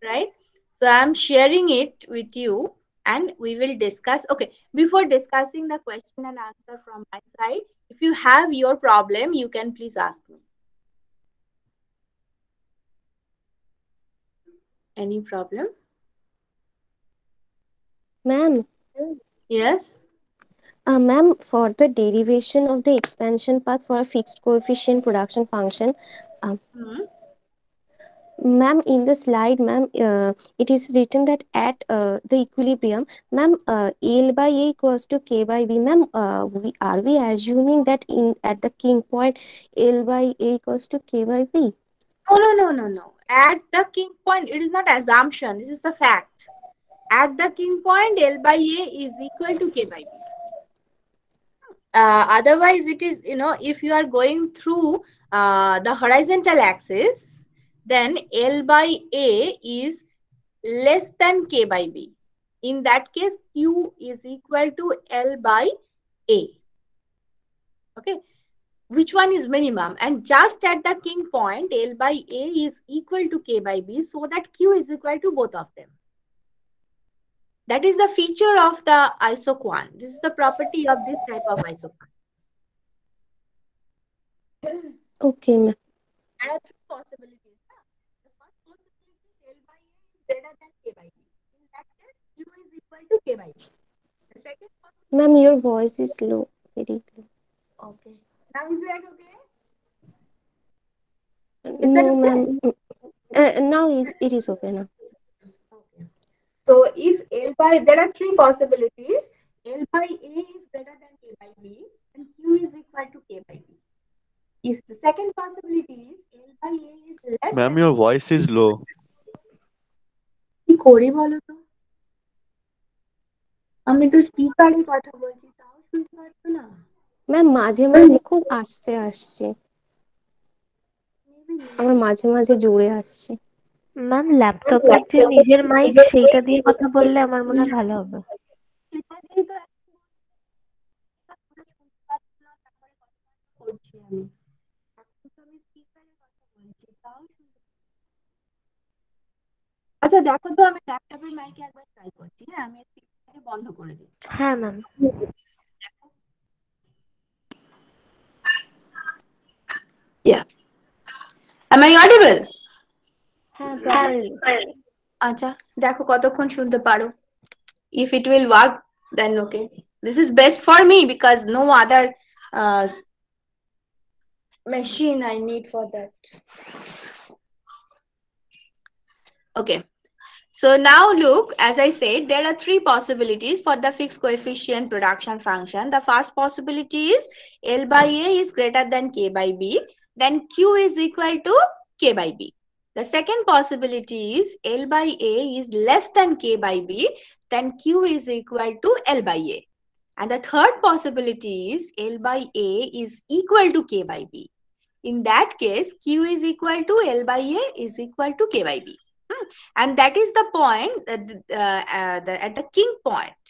right? So I'm sharing it with you and we will discuss. Okay, before discussing the question and answer from my side, if you have your problem, you can please ask me. Any problem? Ma'am, Yes. ma'am, for the derivation of the expansion path for a fixed coefficient production function, um, Hmm. ma'am, in the slide, ma'am, it is written that at the equilibrium, ma'am, L by A equals to K by B. Ma'am, are we assuming that in at the king point, L by A equals to K by B? No, no, no, no, no. At the king point, it is not assumption. This is the fact. At the king point, L by A is equal to K by B. Otherwise, it is, if you are going through the horizontal axis, then L by A is less than K by B. In that case, Q is equal to L by A. Okay. Which one is minimum? And just at the king point, L by A is equal to K by B, so that Q is equal to both of them. That is the feature of the isoquant. This is the property of this type of isoquant. Okay, ma'am. There are three possibilities. The first possibility is L by A is greater than K by B. In that case, Q is equal to K by B. The second Ma'am, possibility your is, voice is low, very low. okay. Now is that okay? Is that No, okay? ma'am. Now it is okay now. Okay. So if L by, there are three possibilities. L by A is greater than K by B, and Q is equal to K by B. If the second possibility is L by A is less Ma'am, than your K by voice is low. কি করি বলো তো? আমি তো স্পিকারে কথা বলছি তাও শুনতে পাচ্ছ না? ম্যাম মাঝে মাঝে খুব আস্তে আসছে, Maybe আবার network. মাঝে মাঝে জোরে আসছে। ম্যাম, ল্যাপটপের যে নিজের মাইক সেইটা দিয়ে কথা বললে আমার মনে হয় ভালো হবে। এটা দিয়েই তো তারপরে কথা করছি আমি। এখন তো আমি স্পিকারে কথা বলছি তাও আচ্ছা দেখো তো আমি ল্যাপটপের মাইকে একবার ট্রাই করছি। হ্যাঁ, আমি স্পিকারটাকে বন্ধ করে দিচ্ছি। হ্যাঁ ma'am. Yeah. Am I audible? হ্যাঁ, প্রপারলি। আচ্ছা দেখো কতক্ষণ শুনতে পারো। If it will work, then okay. This is best for me because no other machine I need for that. Okay. So now look, as I said, there are three possibilities for the fixed coefficient production function. The first possibility is L by A is greater than K by B, then Q is equal to K by B. The second possibility is L by A is less than K by B, then Q is equal to L by A. And the third possibility is L by A is equal to K by B. In that case, Q is equal to L by A is equal to K by B. And that is the point at the king point,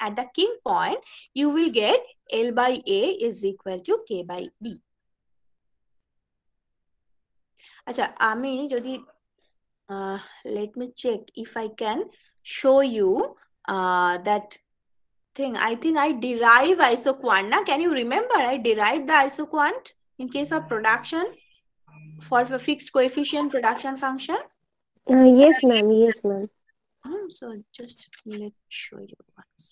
at the king point you will get L by A is equal to K by B. acha ami jodi let me check if I can show you that thing. I think I derive isoquant na. Can you remember I derived the isoquant in case of production for a fixed coefficient production function? Yes ma'am, yes ma'am. So just let me show you once.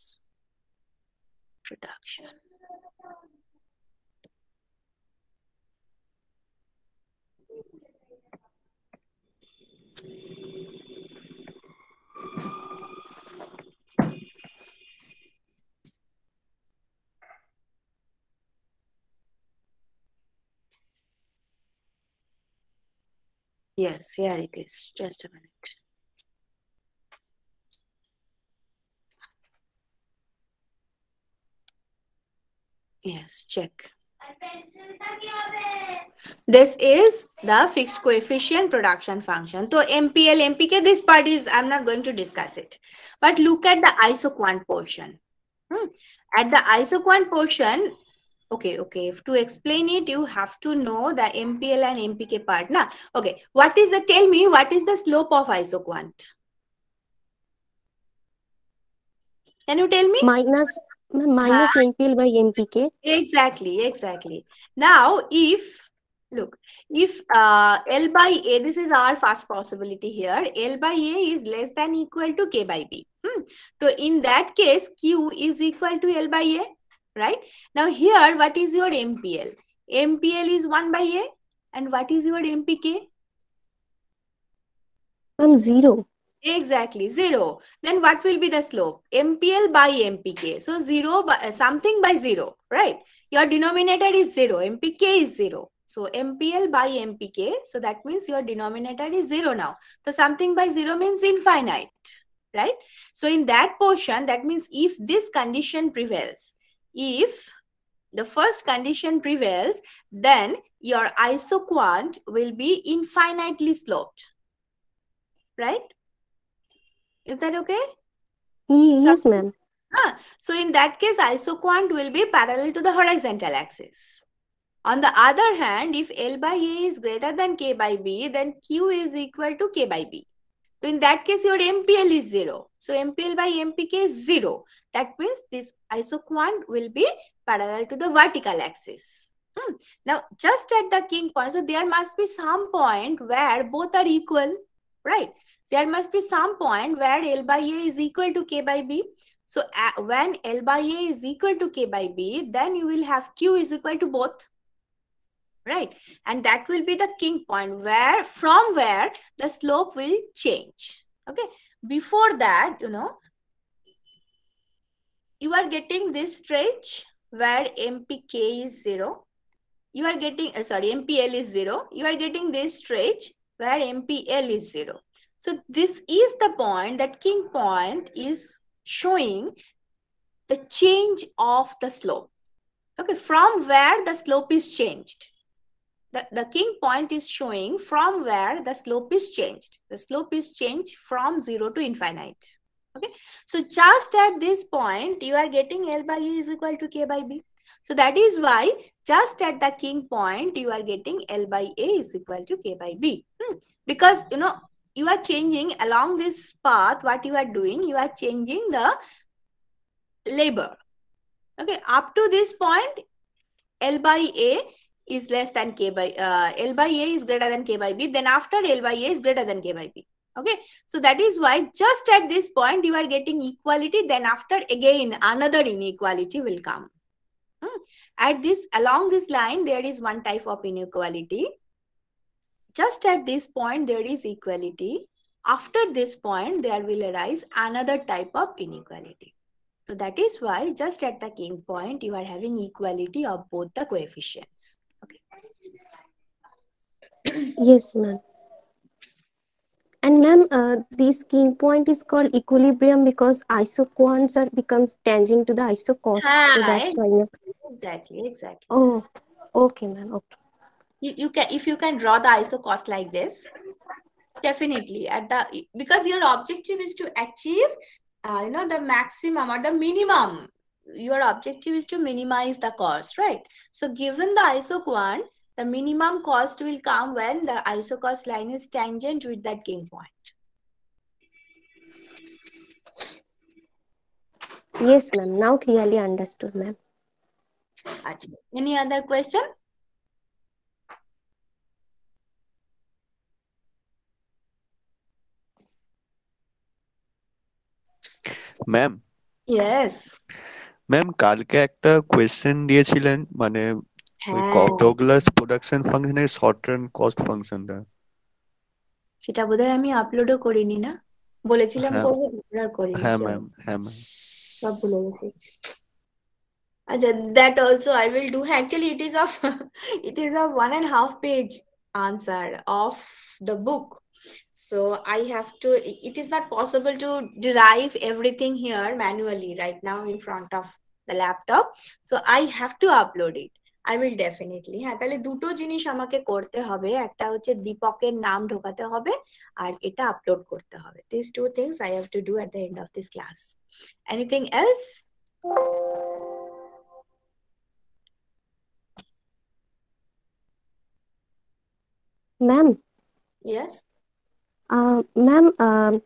Production. Yes, here it is. Just a minute. Yes, check. This is the fixed coefficient production function. So MPL, MPK, this part is, I'm not going to discuss it. But look at the isoquant portion. At the isoquant portion, Okay. To explain it, you have to know the MPL and MPK part. Nah. Okay. Tell me, what is the slope of isoquant? Can you tell me? Minus MPL by MPK. Exactly. Now, if L by A, this is our first possibility here. L by A is less than equal to K by B. So in that case, Q is equal to L by A, right? Now here, what is your MPL? MPL is 1 by A. And what is your MPK? Ma'am, 0. Exactly, 0. Then what will be the slope? MPL by MPK. So 0 by something by 0, right? Your denominator is 0. MPK is 0. So MPL by MPK. So that means your denominator is 0 now. So something by 0 means infinite, right? So in that portion, that means if this condition prevails, if the first condition prevails, then your isoquant will be infinitely sloped, right? Is that okay? Yes, ma'am. So in that case, isoquant will be parallel to the horizontal axis. On the other hand, if L by A is greater than K by B, then Q is equal to K by B. So in that case, your MPL is 0. So MPL by MPK is 0. That means this isoquant will be parallel to the vertical axis. Now, just at the king point, so there must be some point where both are equal, right? There must be some point where L by A is equal to K by B. So when L by A is equal to K by B, then you will have Q is equal to both, right? And that will be the king point from where the slope will change. Okay. Before that, you are getting this stretch where MPK is 0. You are getting, MPL is 0. You are getting this stretch where MPL is 0. So this is the point, that king point is showing the change of the slope. Okay, from where the slope is changed. The king point is showing from where the slope is changed. The slope is changed from 0 to infinite. Okay, so just at this point, you are getting L by A is equal to K by B. So that is why just at the king point, you are getting L by A is equal to K by B. Because, you are changing along this path, what you are doing, you are changing the labor. Okay, up to this point, L by A is less than K by, L by A is greater than K by B. Then after L by A is greater than K by B. Okay, so that is why just at this point you are getting equality. Then after again another inequality will come. Along this line there is one type of inequality. Just at this point there is equality. After this point there will arise another type of inequality. So that is why just at the king point you are having equality of both the coefficients. Okay. Yes, ma'am. And ma'am, this king point is called equilibrium because isoquants becomes tangent to the isocost. So that's why. Ma'am. Exactly. Oh, okay, ma'am. Okay. You can, if you can draw the isocost like this, definitely because your objective is to achieve the maximum or the minimum. Your objective is to minimize the cost, right? So given the isoquant, the minimum cost will come when the isocost line is tangent with that king point. Yes, ma'am. Now clearly understood, ma'am. Any other question? Ma'am Yes. Ma'am কালকে একটা question দিয়েছিলেন মানে ওই Douglas production ফাংশনের short term cost ফাংশনটা সেটা বোধহয় আমি আপলোডও করিনি না, বলেছিলাম করব আর করিনি। হ্যাঁ ম্যাম সব ভুলে গেছি। আচ্ছা, that also I will do. Actually it is of 1.5 page answer of the book. So I have to, it is not possible to derive everything here manually right now in front of the laptop. So I have to upload it. I will definitely. হ্যাঁ, তাহলে দুটো জিনিস আমাকে করতে হবে। একটা হচ্ছে দীপকের নাম ঢোকাতে হবে আর এটা আপলোড করতে হবে। These two things I have to do at the end of this class. Anything else? Ma'am, Yes. ma'am,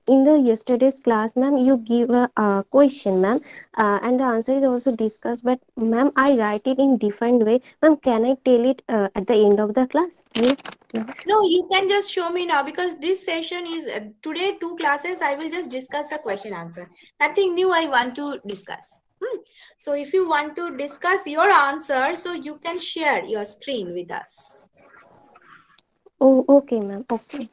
in the yesterday's class, ma'am, you give a question, ma'am, and the answer is also discussed. But ma'am, I write it in different way. Ma'am, can I tell it at the end of the class? Yeah. No, you can just show me now because this session is today 2 classes. I will just discuss the question answer. Nothing new I want to discuss. So if you want to discuss your answer, so you can share your screen with us. Oh, okay, ma'am. Okay.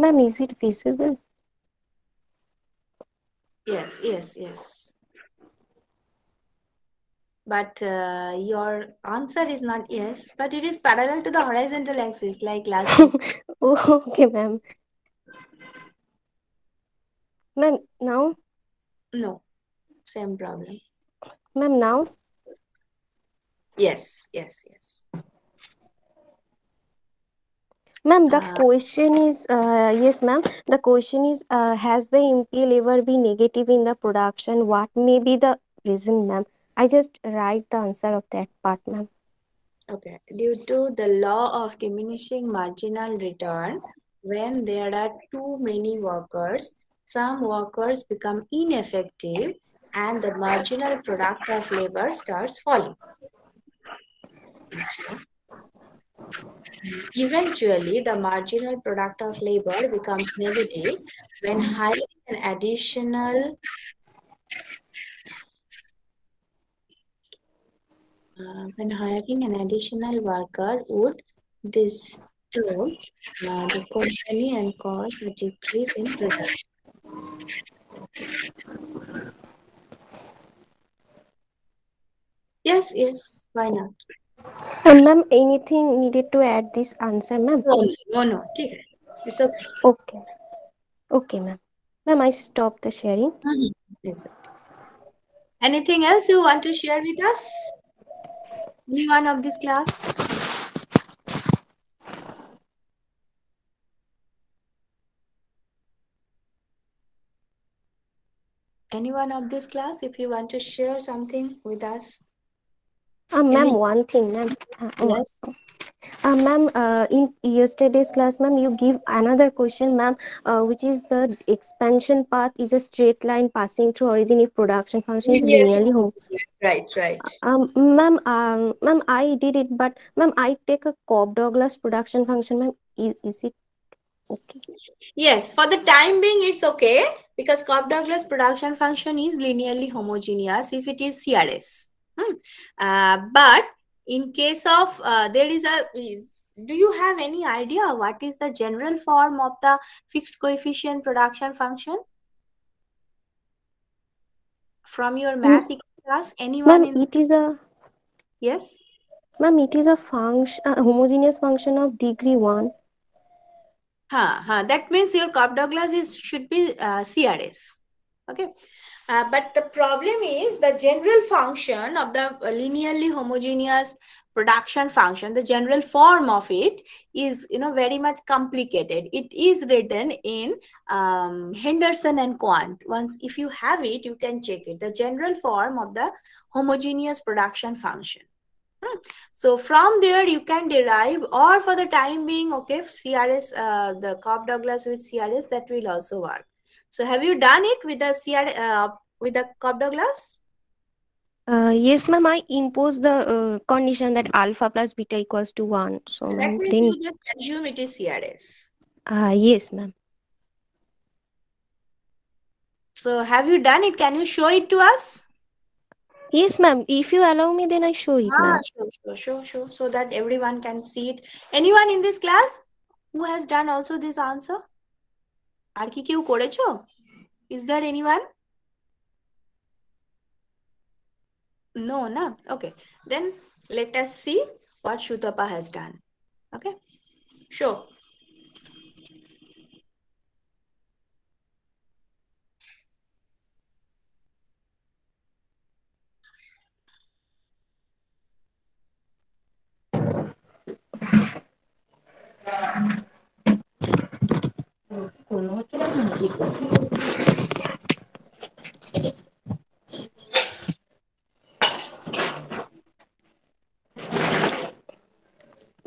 Ma'am, is it visible? Yes, yes, yes. But your answer is not yes, but it is parallel to the horizontal axis like last time. Oh, okay, ma'am. Ma'am, now? No, same problem. Ma'am, now? Yes, yes, yes. Ma'am, the question is, yes, ma'am. The question is, has the MPL ever been negative in the production? What may be the reason, ma'am? I just write the answer of that part, ma'am. Okay. Due to the law of diminishing marginal return, when there are too many workers, some workers become ineffective and the marginal product of labor starts falling. Eventually, the marginal product of labor becomes negative when hiring an additional worker would disturb the company and cause a decrease in production. Yes, yes, why not? Ma'am, anything needed to add this answer, ma'am? No, take it. It's okay. Okay. Okay, ma'am. Ma'am, I stop the sharing. Exactly. Anything else you want to share with us? Anyone of this class? Anyone of this class, if you want to share something with us? Ma'am, one thing, ma'am. Yes. Ma'am, in yesterday's class, ma'am, you give another question, ma'am, which is the expansion path is a straight line passing through origin if production function is linearly home. Right. Ma'am, I did it, but ma'am, I take a Cobb-Douglas production function, ma'am. Is it okay? Yes, for the time being, it's okay because Cobb-Douglas production function is linearly homogeneous if it is CRS. But in case of do you have any idea what is the general form of the fixed coefficient production function from your math class? Anyone Ma'am, in? it is a Yes. Ma'am, it is a function, a homogeneous function of degree 1. That means your Cobb-Douglas should be CRS. Okay. But the problem is the general function of the linearly homogeneous production function, the general form of it is very much complicated. It is written in Henderson and Quant. Once if you have it, you can check it. The general form of the homogeneous production function. So from there you can derive, or for the time being, okay, CRS, the Cobb-Douglas with CRS, that will also work. So have you done it with the with the Cobb-Douglas? Yes, ma'am, I impose the condition that alpha plus beta equals to 1. So, That ma'am, means then, you just assume it is CRS. yes, ma'am. So have you done it? Can you show it to us? Yes, ma'am. If you allow me, then I show it, ma'am. Sure. So that everyone can see it. Anyone in this class who has done also this answer? আর কি কেউ করেছো? Is there anyone? No, na? Okay. Then let us see what Shutapa has done. Okay. Show.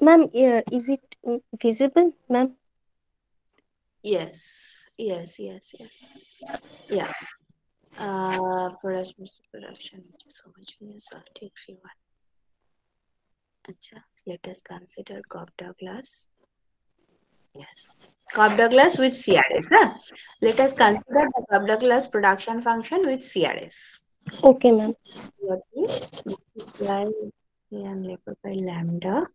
Ma'am, is it visible, ma'am? Yes. Yes. Yes. Yes. Yeah. Production, which is homogeneous of T31. Acha, let us consider Cobb-Douglas. Yes. Cobb-Douglas with CRS. Huh? Let us consider the Cobb-Douglas production function with CRS. Okay, ma'am. What is multiply and labor by lambda.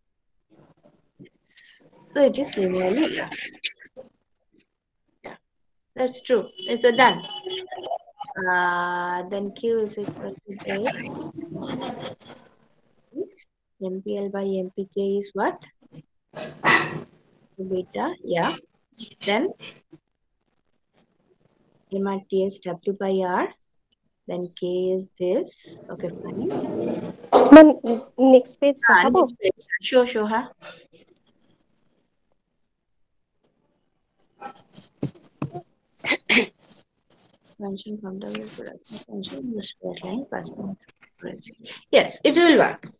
Yes. So it is linearly. Yeah. That's true. It's a done. Then Q is equal to this. MPL by MPK is what? Beta. Yeah. Then MRTS W by R. Then K is this. Okay, fine. Ma'am, next page দেখাবো? Next page. Sure, huh? Function from the production function in the square line passing through. Yes, it will work.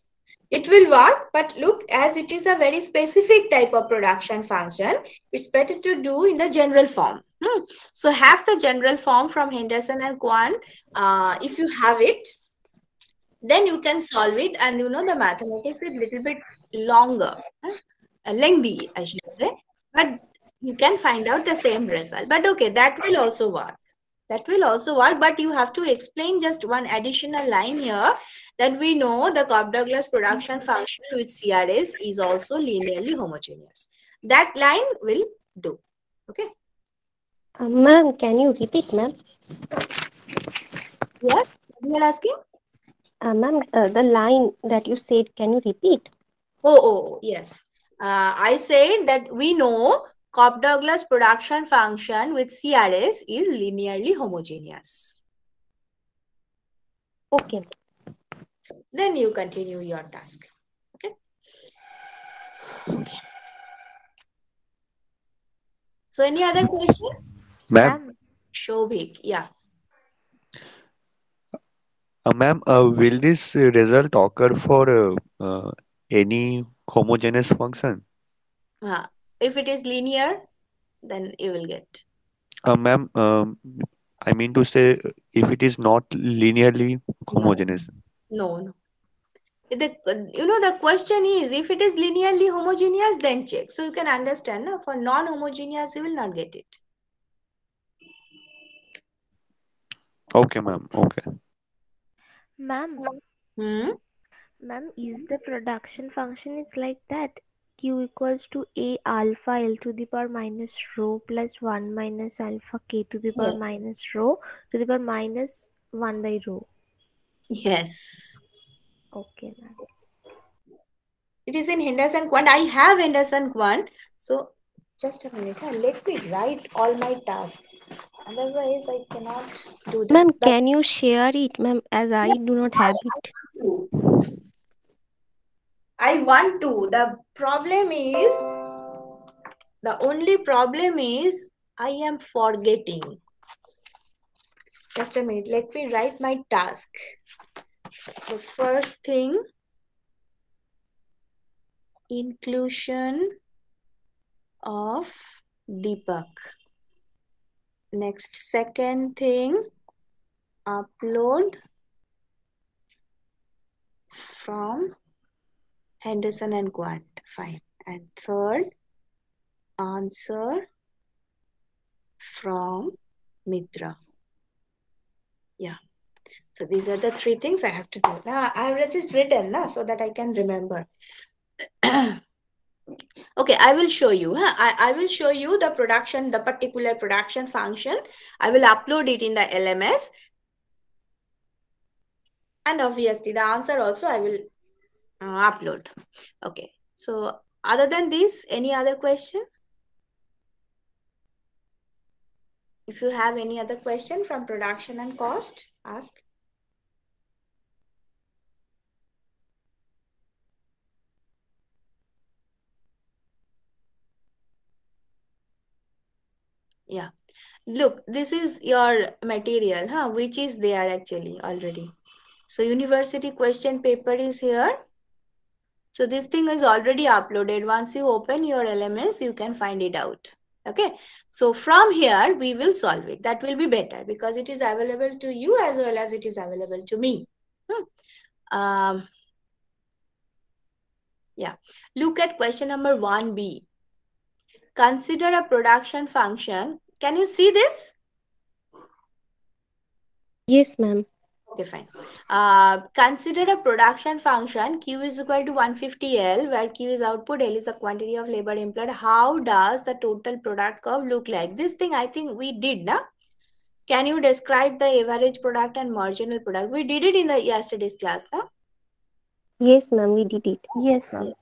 It will work, but look, as it is a very specific type of production function, it's better to do in the general form. So have the general form from Henderson and Kwan. If you have it, then you can solve it, and you know the mathematics is a little bit longer, lengthy, I should say, but you can find out the same result. But okay, that will also work. That will also work, but you have to explain just one additional line here, that we know the Cobb-Douglas production function with CRS is also linearly homogeneous. That line will do. Okay. Ma'am, can you repeat, ma'am? Yes, you are asking? Ma'am, the line that you said, can you repeat? Oh, yes. I said that we know Cobb-Douglas production function with CRS is linearly homogeneous. Okay. Then you continue your task. Okay. Okay. So any other question? Ma'am, Shobhik, yeah. ma'am, will this result occur for any homogeneous function? If it is linear, then you will get. Ma'am, I mean to say, if it is not linearly homogeneous. No. The question is, if it is linearly homogeneous, then check. So you can understand, no? For non-homogeneous, you will not get it. Okay, ma'am. Okay. Ma'am, ma'am, is the production function is like that? Q equals to A alpha L to the power minus rho plus 1 minus alpha K to the power minus rho to the power minus 1 by rho. Yes. Okay, ma'am. It is in Henderson Quant. I have Henderson Quant. So just a minute. Let me write all my tasks. Otherwise, I cannot do that. Ma'am, can you share it, ma'am, as I do not have it? I want to. The only problem is I am forgetting. Just a minute. Let me write my task. The first thing, inclusion of Deepak. Next, second thing, upload from Henderson and Quant. Fine. And third, answer from Mitra. Yeah. So these are the three things I have to do. Now I have just written so that I can remember. Okay, I will show you. I will show you the particular production function. I will upload it in the LMS. And obviously the answer also I will upload. Okay. So other than this, any other question? If you have any other question from production and cost, ask. Yeah. Look, this is your material, huh? Which is there actually already. So university question paper is here. So this thing is already uploaded. Once you open your LMS, you can find it out. Okay. So from here, we will solve it. That will be better because it is available to you as well as it is available to me. Yeah. Look at question number 1B. Consider a production function. Can you see this? Yes, ma'am. Okay, fine. Consider a production function Q is equal to 150L, where Q is output, L is the quantity of labor employed. How does the total product curve look like? This thing I think we did, na? Can you describe the average product and marginal product? We did it in the yesterday's class, na? Yes, ma'am, we did it. Yes, ma'am.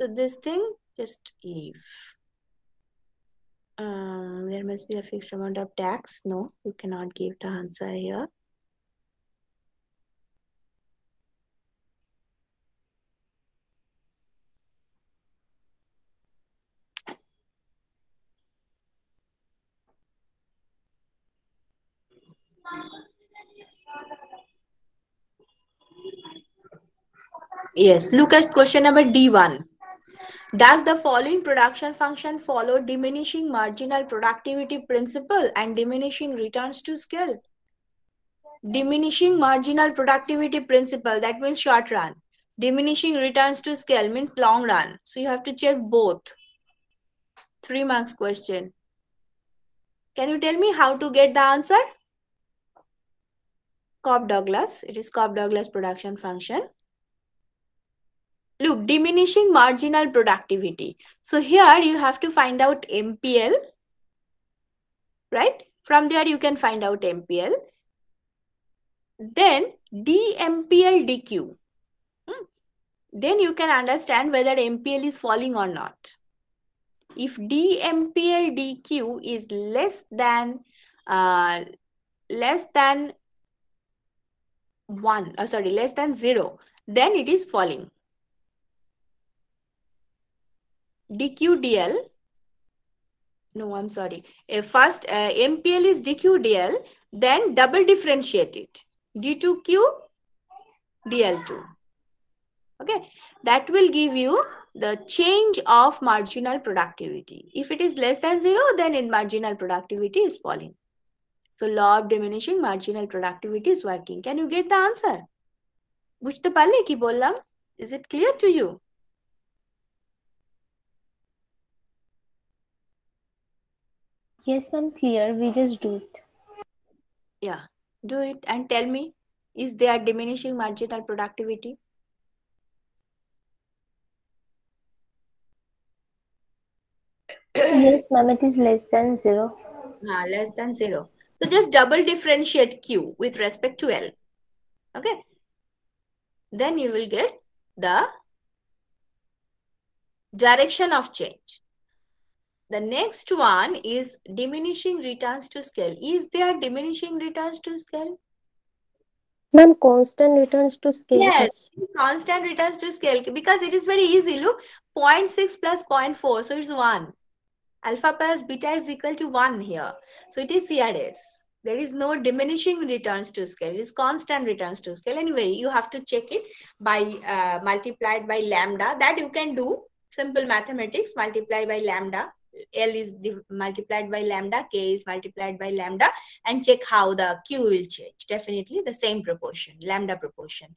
So this thing, just leave. There must be a fixed amount of tax. No, you cannot give the answer here. Yes, look at question number D1. Does the following production function follow diminishing marginal productivity principle and diminishing returns to scale? Diminishing marginal productivity principle, that means short run. Diminishing returns to scale means long run. So you have to check both. 3 marks question. Can you tell me how to get the answer? Cobb-Douglas. It is Cobb-Douglas production function. Look, diminishing marginal productivity. So here you have to find out MPL, right? From there you can find out MPL. Then dMPL dQ. Then you can understand whether MPL is falling or not. If dMPL dQ is less than 0, then it is falling. dQ dL, no, I'm sorry. First, MPL is dQ dL, then double differentiate it. D2Q, dL2. Okay, that will give you the change of marginal productivity. If it is less than 0, then in marginal productivity is falling. So law of diminishing marginal productivity is working. Can you get the answer? Bujhte parle ki bollam? Is it clear to you? Yes, ma'am, clear. We just do it. Yeah, do it and tell me, is there diminishing marginal productivity? Yes, ma'am, it is less than 0. Less than 0. So just double differentiate Q with respect to L. Okay. Then you will get the direction of change. The next one is diminishing returns to scale. Is there diminishing returns to scale? Ma'am, constant returns to scale. Yes, constant returns to scale because it is very easy. Look, 0.6 plus 0.4, so it's 1. Alpha plus beta is equal to 1 here. So it is CRS. There is no diminishing returns to scale. It is constant returns to scale. Anyway, you have to check it by multiplied by lambda. That you can do. Simple mathematics, multiply by lambda. L is multiplied by lambda, K is multiplied by lambda, and check how the Q will change. Definitely the same proportion, lambda proportion.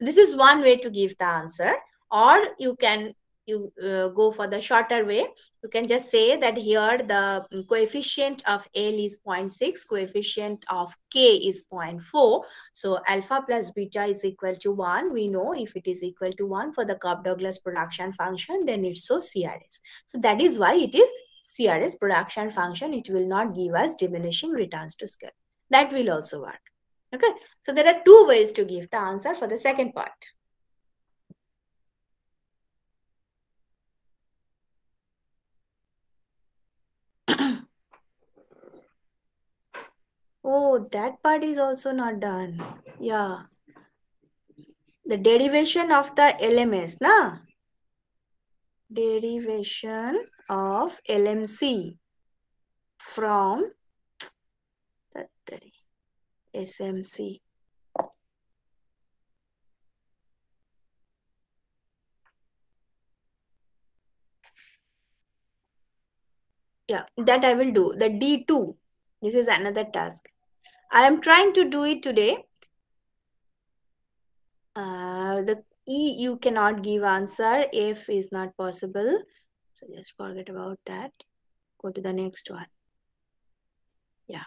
This is one way to give the answer, or you can go for the shorter way. You can just say that here the coefficient of L is 0.6, coefficient of K is 0.4. So alpha plus beta is equal to 1. We know if it is equal to 1 for the Cobb-Douglas production function, then it's so CRS. So that is why it is CRS production function. It will not give us diminishing returns to scale. That will also work. Okay, so there are two ways to give the answer for the second part. Oh, that part is also not done. Yeah. The derivation of the LMS, na? Derivation of LMC from SMC. Yeah, that I will do. The D2. This is another task. I am trying to do it today. The E you cannot give answer. F is not possible. So just forget about that. Go to the next one. Yeah.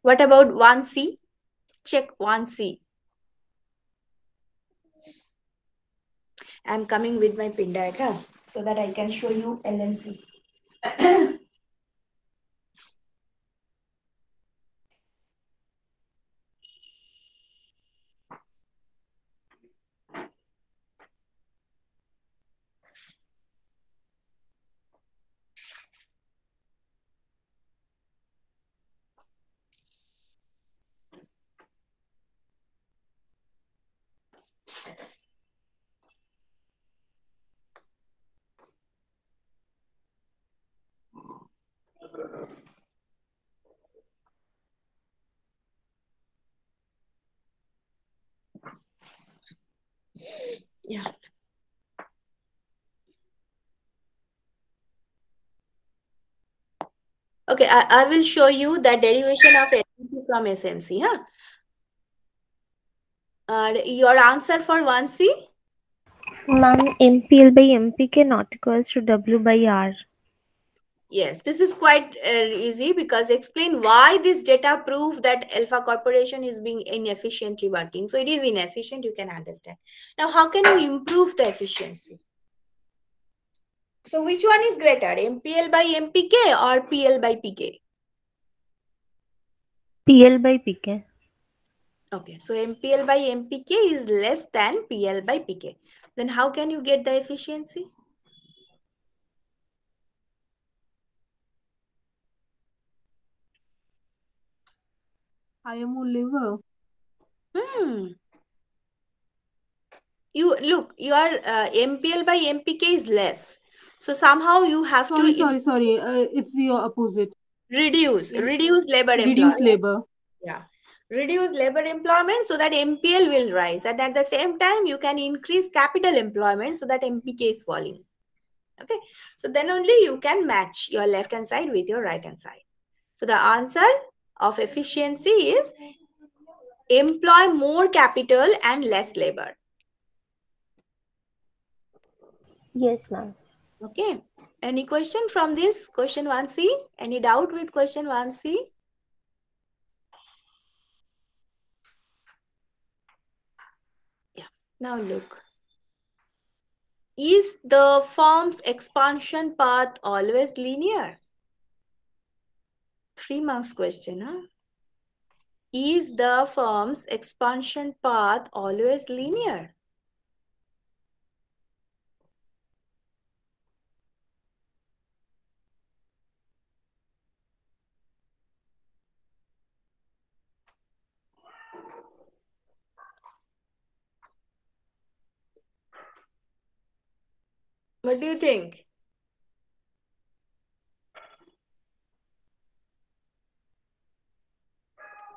What about 1C? Check 1C. I'm coming with my pin diagram so that I can show you LMC. Yeah. Okay, I will show you the derivation of LMC from SMC. Huh? Your answer for 1C? Ma'am, MPL by MPK not equals to W by R. Yes, this is quite easy because explain why this data prove that Alpha Corporation is being inefficiently working. So it is inefficient, you can understand. Now, how can you improve the efficiency? So which one is greater, MPL by MPK or PL by PK? PL by PK. Okay, so MPL by MPK is less than PL by PK. Then how can you get the efficiency? Higher lever. You look, your MPL by MPK is less. So somehow you have Sorry. It's the opposite. Reduce labor employment. Reduce labor. Yeah. Reduce labor employment so that MPL will rise. And at the same time, you can increase capital employment so that MPK is falling. Okay. So then only you can match your left-hand side with your right-hand side. So the answer of efficiency is employ more capital and less labor. Yes, ma'am. Okay. Any question from this question 1C? Any doubt with question 1C? Yeah. Now look. Is the firm's expansion path always linear? 3 marks question, huh? Is the firm's expansion path always linear? What do you think?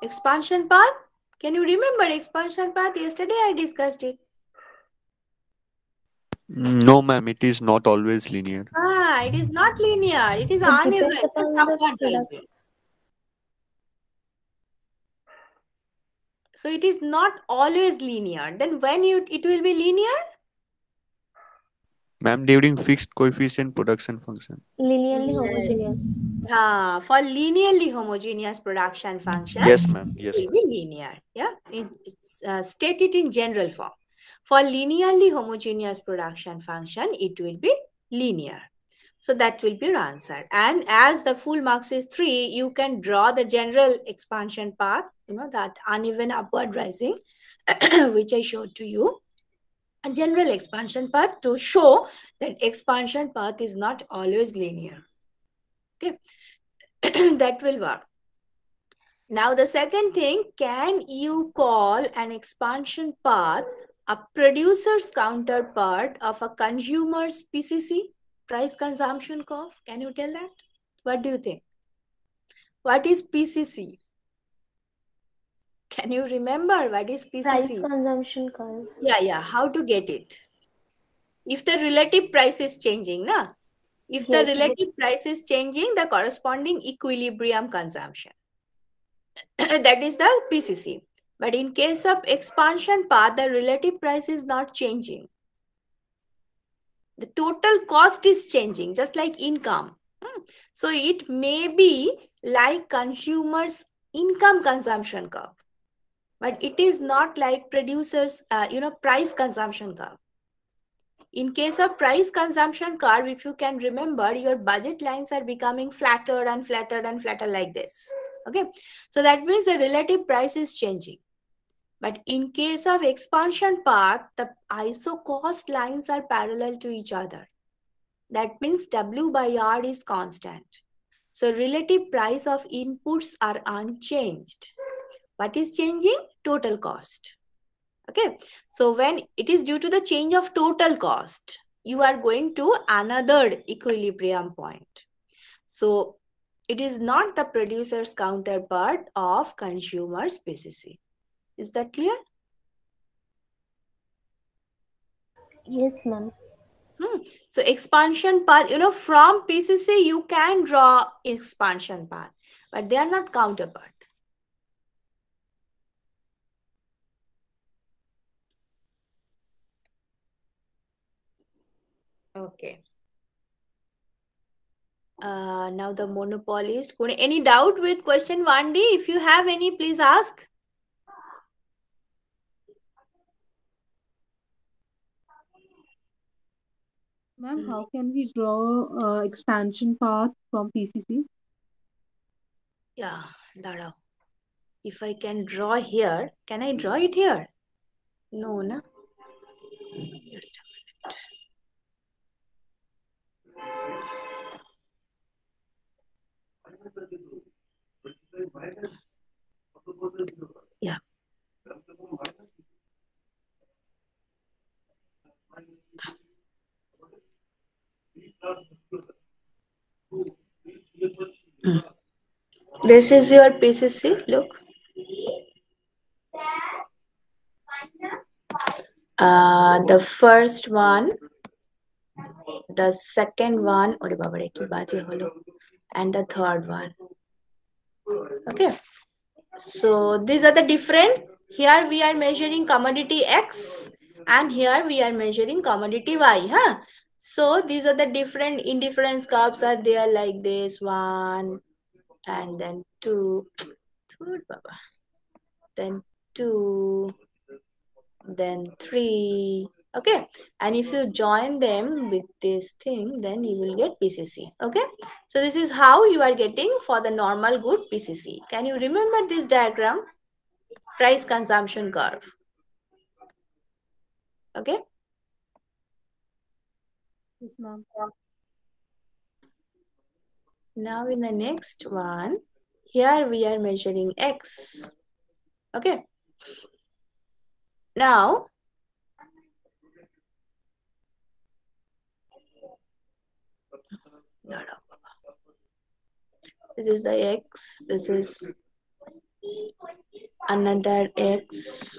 Expansion path? Can you remember expansion path? Yesterday I discussed it. No, ma'am, it is not always linear. It is not linear. It is It uneven. depends Just upon the somewhat product. rising. So it is not always linear. Then when it will be linear? Ma'am, during fixed coefficient production function. Linearly homogeneous. For linearly homogeneous production function, Yes, ma'am. it Yes, will ma'am. be linear. Yeah, it's stated in general form. For linearly homogeneous production function, it will be linear. So that will be your answer. And as the full marks is 3, you can draw the general expansion path, that uneven upward rising, which I showed to you. A general expansion path to show that expansion path is not always linear. Okay, that will work. Now the second thing, can you call an expansion path a producer's counterpart of a consumer's PCC, price consumption curve? Can you tell that? What do you think? What is PCC? Can you remember what is PCC? Price consumption curve. Yeah. How to get it? If the relative price is changing, na? If the relative price is changing, the corresponding equilibrium consumption. That is the PCC. But in case of expansion path, the relative price is not changing. The total cost is changing, just like income. So it may be like consumer's income consumption curve, but it is not like producer's, price consumption curve. In case of price consumption curve, if you can remember, your budget lines are becoming flatter and flatter and flatter like this. Okay, so that means the relative price is changing. But in case of expansion path, the iso cost lines are parallel to each other. That means W by R is constant. So relative price of inputs are unchanged. What is changing? Total cost. Okay, so when it is due to the change of total cost, you are going to another equilibrium point. So it is not the producer's counterpart of consumer's PCC. Is that clear? Yes, ma'am. So expansion path, from PCC you can draw expansion path, but they are not counterpart. Okay. Now the monopolist. Any doubt with question 1D? If you have any, please ask. Ma'am, how can we draw expansion path from PCC? Yeah, Dada. If I can draw here, can I draw it here? No, na? Just a minute. Yeah. This is your PCC, look. The first one, the second one, and the third one. Okay. So these are the different. Here we are measuring commodity X and here we are measuring commodity Y. Huh? So these are the different indifference curves are there like this, 1 and then 2, then 2, then 3. Okay, and if you join them with this thing, then you will get PCC. Okay, so this is how you are getting for the normal good PCC. Can you remember this diagram? Price consumption curve. Okay. Yes, ma'am. Now in the next one, here we are measuring X. Okay. Now, this is the X, this is another X,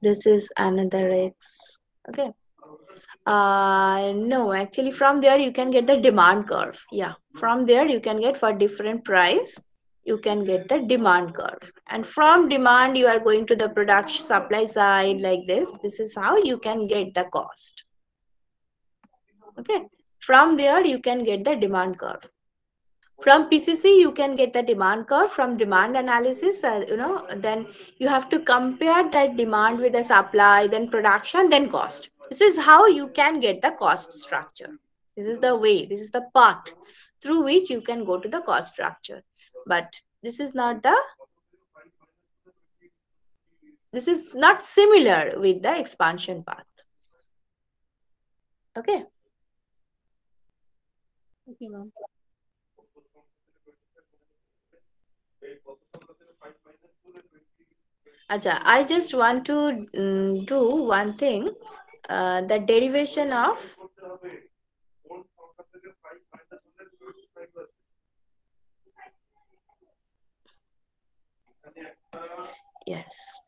this is another X. Okay. No, actually from there you can get the demand curve. Yeah, from there you can get for different price, you can get the demand curve. And from demand you are going to the production supply side like this. This is how you can get the cost. Okay, from there you can get the demand curve. From PCC you can get the demand curve. From demand analysis, then you have to compare that demand with the supply, then production, then cost. This is how you can get the cost structure. This is the way, this is the path through which you can go to the cost structure. But this is not similar with the expansion path. Okay. Okay, ma'am. Acha, I just want to do one thing. The derivation of yes.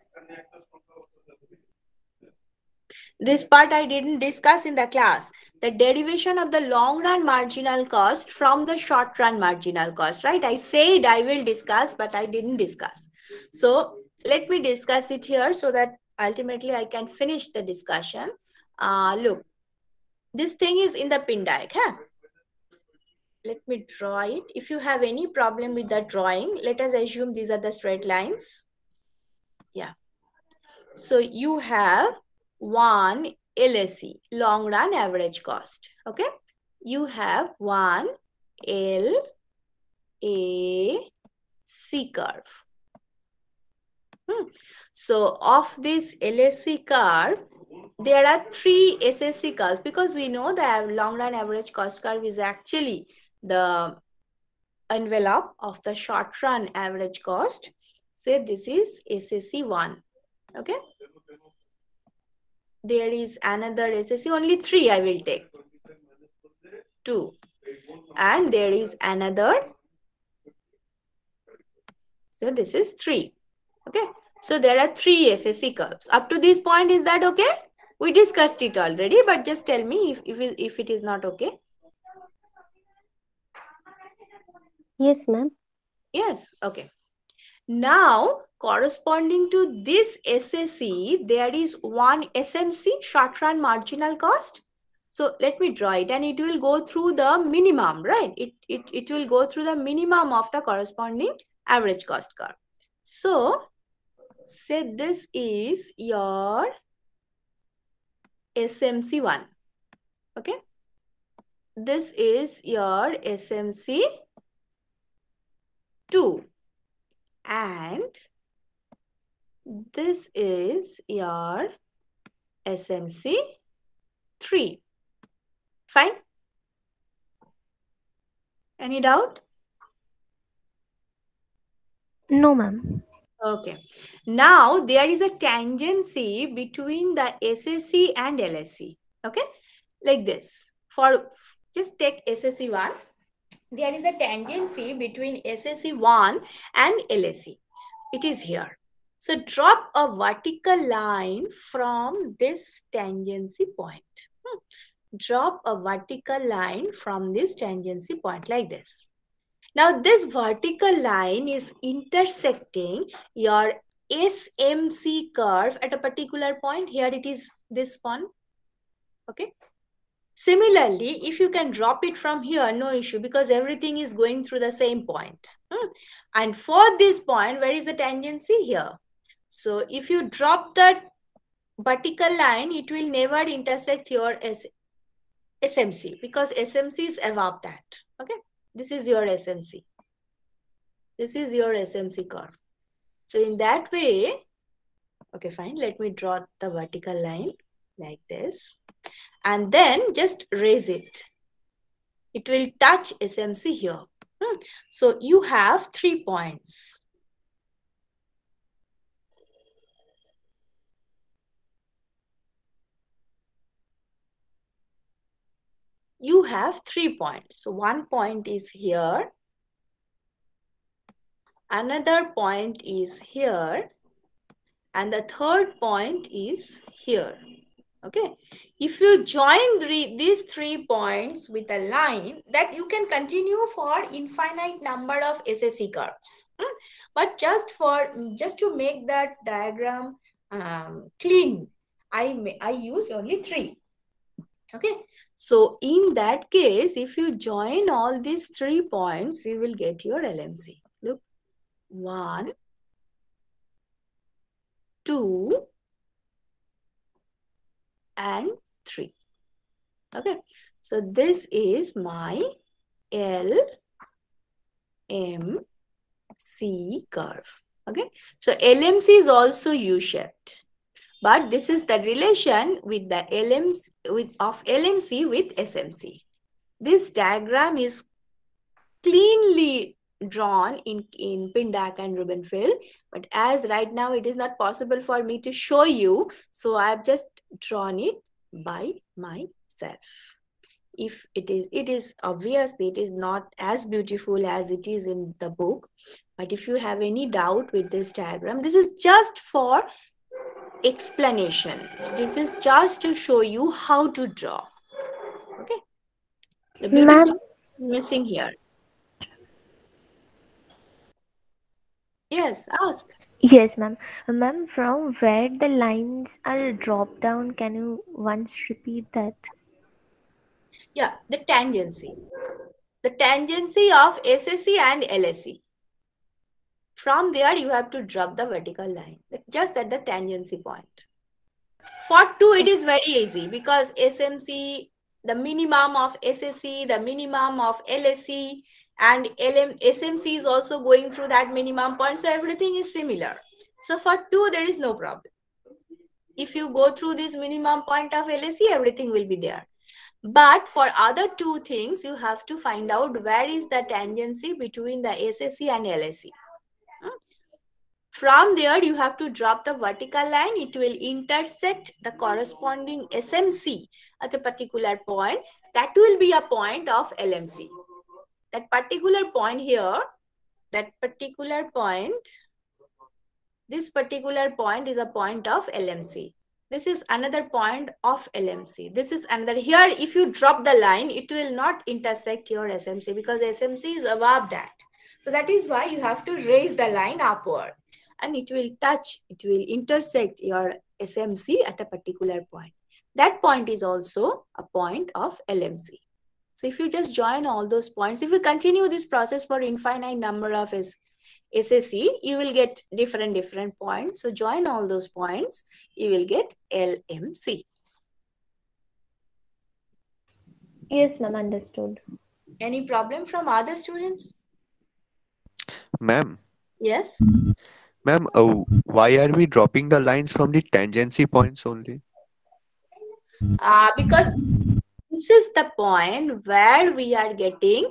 This part I didn't discuss in the class. The derivation of the long run marginal cost from the short run marginal cost, right? I said I will discuss, but I didn't discuss. So let me discuss it here so that ultimately I can finish the discussion. Look, this thing is in the pin diag. Huh? Let me draw it. If you have any problem with the drawing, let us assume these are the straight lines. Yeah. So you have one LAC, long run average cost. Okay. You have one LAC curve. So of this LAC curve, there are three SSC curves, because we know the long run average cost curve is actually the envelope of the short run average cost. Say this is SSC 1. Okay. There is another SSC, only 3 I will take. 2. And there is another. So this is 3. Okay. So there are 3 SSC curves. Up to this point, is that okay? We discussed it already, but just tell me if it is not okay. Yes, ma'am. Yes. Okay. Now, corresponding to this SSC, there is one SMC, short run marginal cost. So let me draw it, and it will go through the minimum, right? It will go through the minimum of the corresponding average cost curve. So say this is your SMC 1. Okay. This is your SMC 2. And this is your SMC 3. Fine? Any doubt? No, ma'am. Okay. Now there is a tangency between the SSC and LSC. Okay? Like this. For just take SSC 1. There is a tangency between SSC 1 and LSC. It is here. So drop a vertical line from this tangency point. Drop a vertical line from this tangency point like this. Now this vertical line is intersecting your SMC curve at a particular point. Here it is this one. Okay. Similarly, if you can drop it from here, no issue, because everything is going through the same point. And for this point, where is the tangency? Here. So if you drop that vertical line, it will never intersect your SMC, because SMC is above that. Okay. This is your SMC. This is your SMC curve. So in that way, okay, fine. Let me draw the vertical line like this. And then just raise it. It will touch SMC here. So you have 3 points. You have 3 points. So 1 point is here. Another point is here. And the third point is here. Okay. If you join these 3 points with a line, that you can continue for infinite number of SSC curves. But just to make that diagram clean, I use only 3. Okay. So in that case, if you join all these 3 points, you will get your LMC. Look, 1, 2, and Okay, so this is my LMC curve. Okay, so LMC is also U-shaped, but this is the relation with the LMC with SMC. This diagram is cleanly drawn in Pindak and Rubenfeld, but as right now it is not possible for me to show you, so I have just drawn it by myself. If it is obviously it is not as beautiful as it is in the book, but if you have any doubt with this diagram, this is just for explanation. This is just to show you how to draw. Okay, the beautiful thing is missing here. Yes, ask. Yes, ma'am. Ma'am, from where the lines are dropped down, can you once repeat that? Yeah, the tangency. The tangency of SSE and LSE. From there, you have to drop the vertical line, just at the tangency point. For 2, it is very easy because SMC, the minimum of SSE, the minimum of LSE, and SMC is also going through that minimum point. So everything is similar. So for 2, there is no problem. If you go through this minimum point of LSE, everything will be there. But for other 2 things, you have to find out where is the tangency between the SSE and LSE. From there, you have to drop the vertical line. It will intersect the corresponding SMC at a particular point. That will be a point of LMC. That particular point here, that particular point, this particular point is a point of LMC. This is another point of LMC. This is another. Here, if you drop the line, it will not intersect your SMC because SMC is above that. So that is why you have to raise the line upward. And it will touch, it will intersect your SMC at a particular point. That point is also a point of LMC. So if you just join all those points, if you continue this process for infinite number of SSE, you will get different points. So join all those points, you will get LMC. Yes, ma'am, understood. Any problem from other students? Ma'am. Yes. Ma'am, why are we dropping the lines from the tangency points only? Because this is the point where we are getting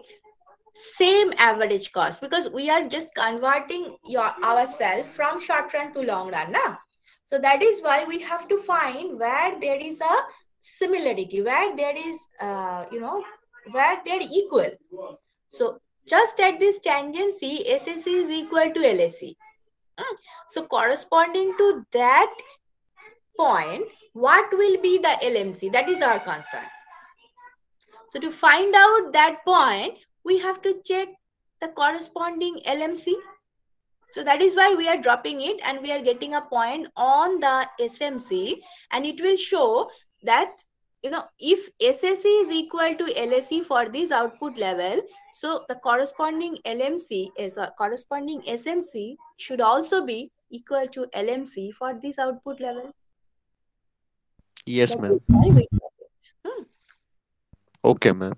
same average cost, because we are just converting ourselves from short run to long run. Nah? So that is why we have to find where there is a similarity, where there is, where they're equal. So just at this tangency, SSE is equal to LSE. So corresponding to that point, what will be the LMC? That is our concern. So to find out that point, we have to check the corresponding LMC. So that is why we are dropping it and we are getting a point on the SMC, and it will show that, if SSE is equal to LSE for this output level, so the corresponding LMC is a corresponding SMC should also be equal to LMC for this output level. Yes, ma'am. Okay, ma'am.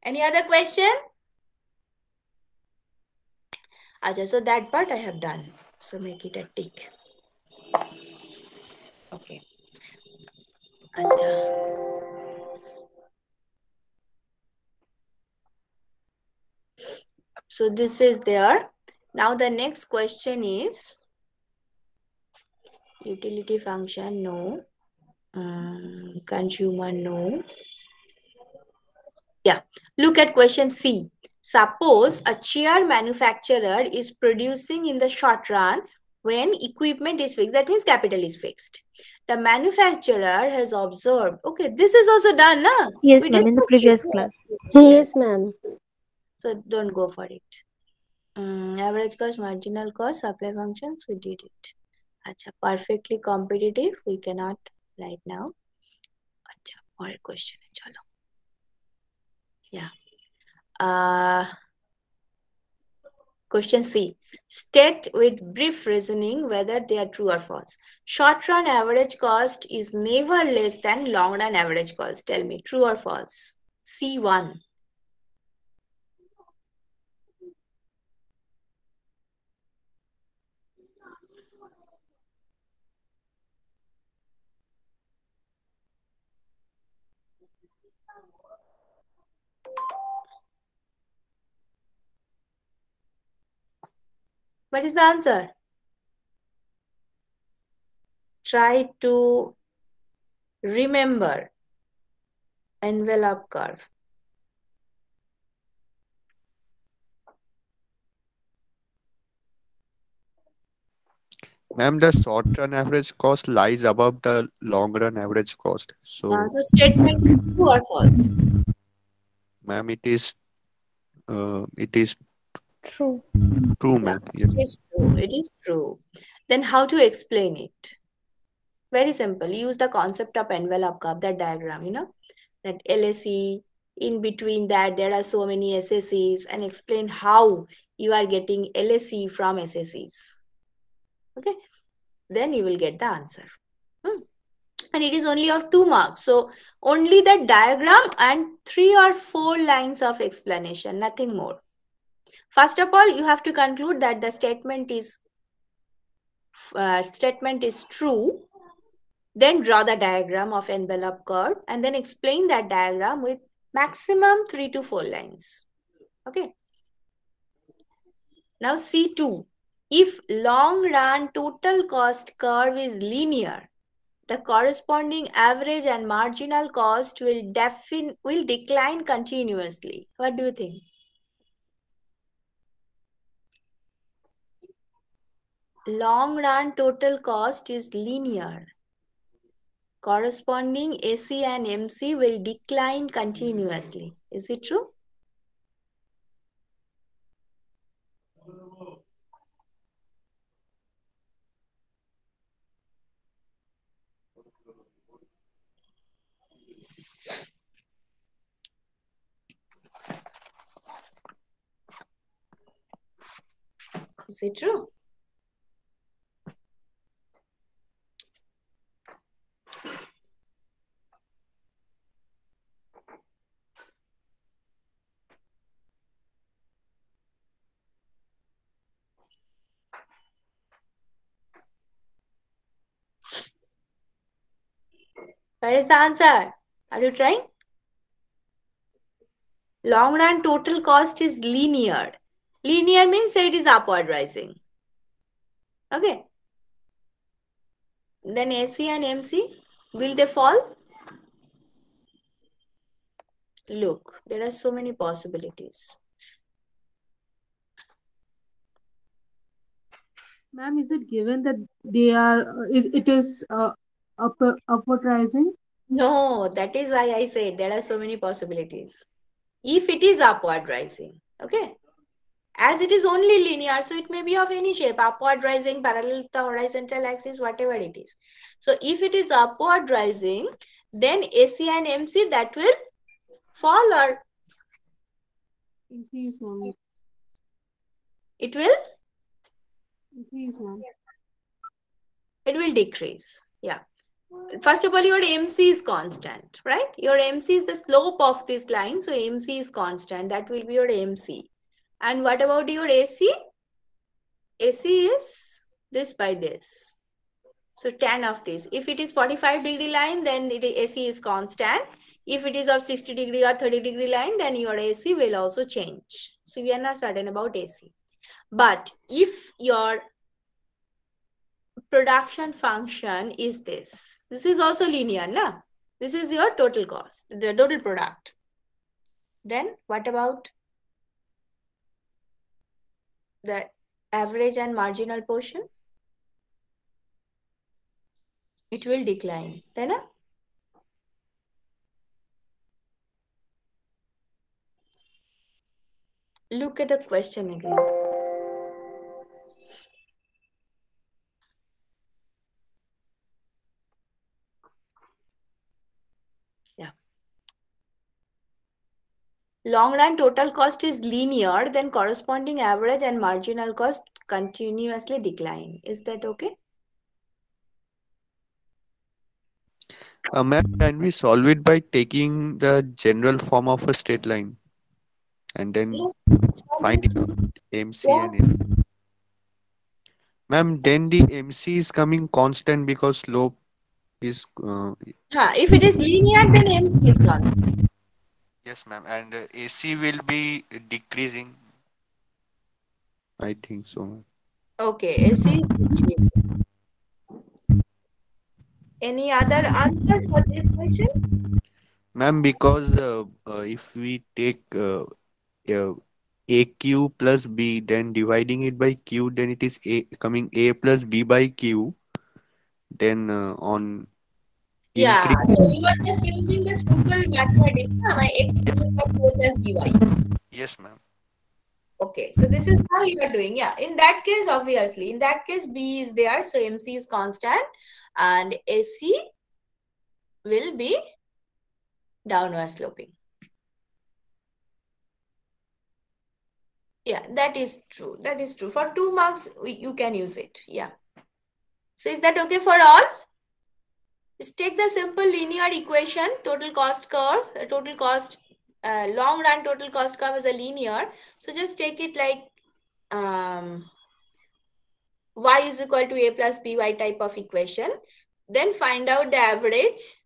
Any other question? Acha, so that part I have done. So make it a tick. Okay. So this is there. Now the next question is, Utility function, no. Consumer, no. Yeah. Look at question C. Suppose a chair manufacturer is producing in the short run when equipment is fixed. That means capital is fixed. The manufacturer has observed. Okay, this is also done, na? Yes, We ma'am, in the discussed previous it. class. Yes, ma'am. So don't go for it. Average cost, marginal cost, supply functions, we did it. Acha, perfectly competitive, we cannot right now. Acha, और question है, चलो. Yeah. Question C. State with brief reasoning whether they are true or false. Short run average cost is never less than long run average cost. Tell me, true or false? C1. What is the answer? Try to remember envelope curve. Ma'am, the short run average cost lies above the long run average cost. So, So statement is true or false? ma'am, it is True. true, ma'am. Yes. It is true. It is true. Then how to explain it? Very simple. Use the concept of envelope curve, that diagram, you know, that LSE, in between that there are so many SSEs, and explain how you are getting LSE from SSEs. Okay, then you will get the answer. And it is only of 2 marks. So only the diagram and 3 or 4 lines of explanation, nothing more. First of all, you have to conclude that the statement is true. Then draw the diagram of envelope curve and then explain that diagram with maximum 3 to 4 lines. Okay. Now C2. If long run total cost curve is linear, the corresponding average and marginal cost will decline continuously. What do you think? Long run total cost is linear. Corresponding AC and MC will decline continuously. Is it true? Is it true? Where is the answer? Are you trying? Long run total cost is linear. Linear means it is upward rising. Okay. Then AC and MC, will they fall? Look, there are so many possibilities. Ma'am, is it given that they are, it is upward rising? No, that is why I said there are so many possibilities. If it is upward rising, okay? As it is only linear, so it may be of any shape, upward rising, parallel to the horizontal axis, whatever it is. So if it is upward rising, then AC and MC, that will fall or Increase, ma'am. it will? Increase, ma'am. It will decrease. Yeah. First of all, your MC is constant, right? Your MC is the slope of this line. So MC is constant. That will be your MC. And what about your AC? AC is this by this. So tan of this. If it is 45-degree line, then AC is constant. If it is of 60-degree or 30-degree line, then your AC will also change. So we are not certain about AC. But if your production function is this. This is also linear, na? This is your total cost, the total product. Then what about the average and marginal portion? It will decline, right? Look at the question again. Yeah. Long run total cost is linear, then corresponding average and marginal cost continuously decline. Is that okay? Ma'am, can we solve it by taking the general form of a straight line and then finding out MC and AC? Ma'am, then the MC is coming constant because slope is If it is linear, then MC is constant. yes, ma'am, and AC will be decreasing. I think so, ma'am. Okay, AC is decreasing. Any other answer for this question? Ma'am, because if we take AQ plus B, then dividing it by Q, then it is A coming A plus B by Q. Then on Yeah, increase. so you are just using the simple mathematics. My x is equal to A plus by. Yes, ma'am. Okay, so this is how you are doing. Yeah, in that case, obviously, in that case, B is there, so MC is constant, and AC will be downward sloping. Yeah, that is true. That is true. For 2 marks, you can use it. Yeah. So is that okay for all? Just take the simple linear equation, total cost curve, total cost, long run total cost curve is a linear. So just take it like y is equal to a plus by type of equation. Then find out the average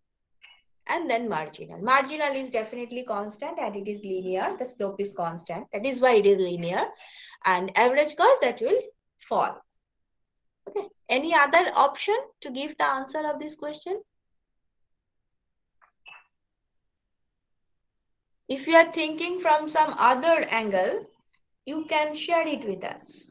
and then marginal. Marginal is definitely constant and it is linear. The slope is constant. That is why it is linear. And average cost, that will fall. Okay. Any other option to give the answer of this question? If you are thinking from some other angle, you can share it with us.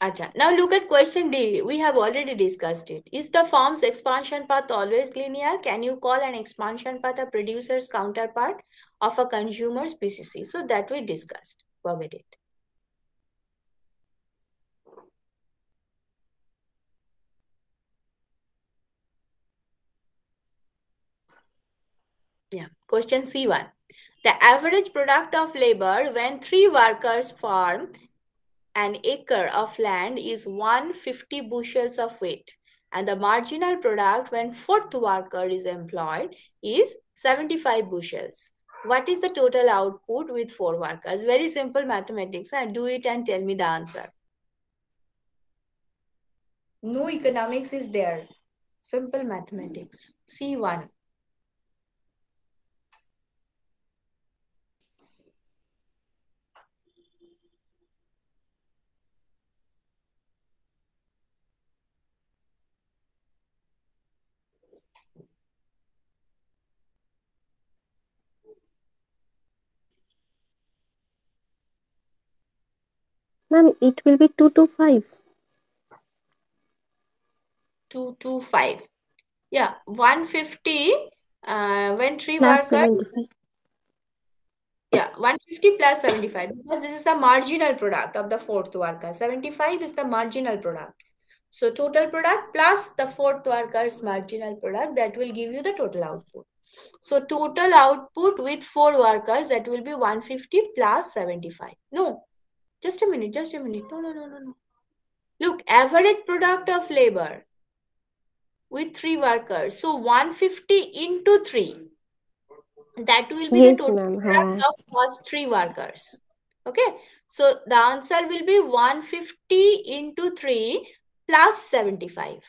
Acha. Now look at question D. We have already discussed it. Is the firm's expansion path always linear? Can you call an expansion path a producer's counterpart of a consumer's PCC? So that we discussed. Forget it. Yeah. Question C1. The average product of labor when 3 workers farm an acre of land is 150 bushels of wheat, and the marginal product when 4th worker is employed is 75 bushels. What is the total output with 4 workers? Very simple mathematics. And do it and tell me the answer. No economics is there. Simple mathematics. C1. Ma'am, it will be 2 to 5. 2 to 5. Yeah, 150 when 3 Plus workers. 75. Yeah, 150 plus 75 because this is the marginal product of the 4th worker. 75 is the marginal product. So total product plus the 4th worker's marginal product, that will give you the total output. So total output with 4 workers, that will be 150 plus 75. No, just a minute, just a minute. No. Look, average product of labor with 3 workers. So 150 into 3. That will be Yes, the total ma'am. product of first 3 workers. Okay, so the answer will be 150 into 3 plus 75.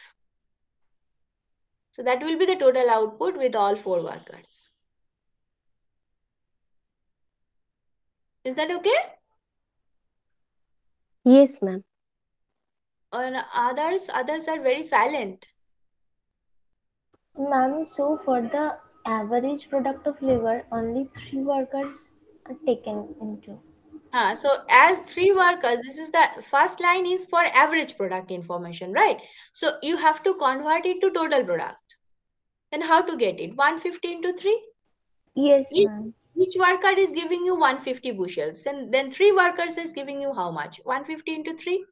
So that will be the total output with all 4 workers. Is that okay? Yes, ma'am. And others are very silent. Ma'am, so for the average product of labor, only 3 workers are taken into. So as 3 workers, this is the first line is for average product information, right? So you have to convert it to total product. And how to get it? 150 into 3? Yes, ma'am. Each worker is giving you 150 bushels. And then 3 workers is giving you how much? 150 into 3?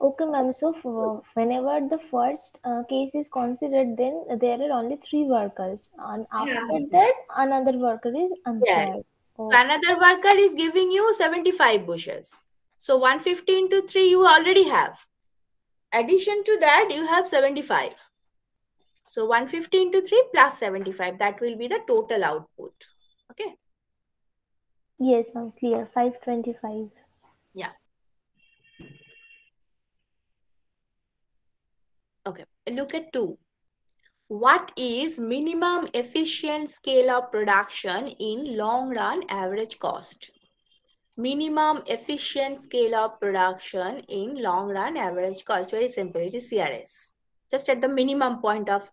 Okay, ma'am. So whenever the first case is considered, then there are only 3 workers. And after that, another worker is answered. Yes. So another worker is giving you 75 bushels. So 150 into 3 you already have. Addition to that, you have 75. So 150 into 3 plus 75. That will be the total output. Okay. Yes, ma'am. Clear. 525. Yeah. Okay. Look at 2. What is minimum efficient scale of production in long run average cost? Minimum efficient scale of production in long run average cost. Very simple. It is CRS. Just at the minimum point of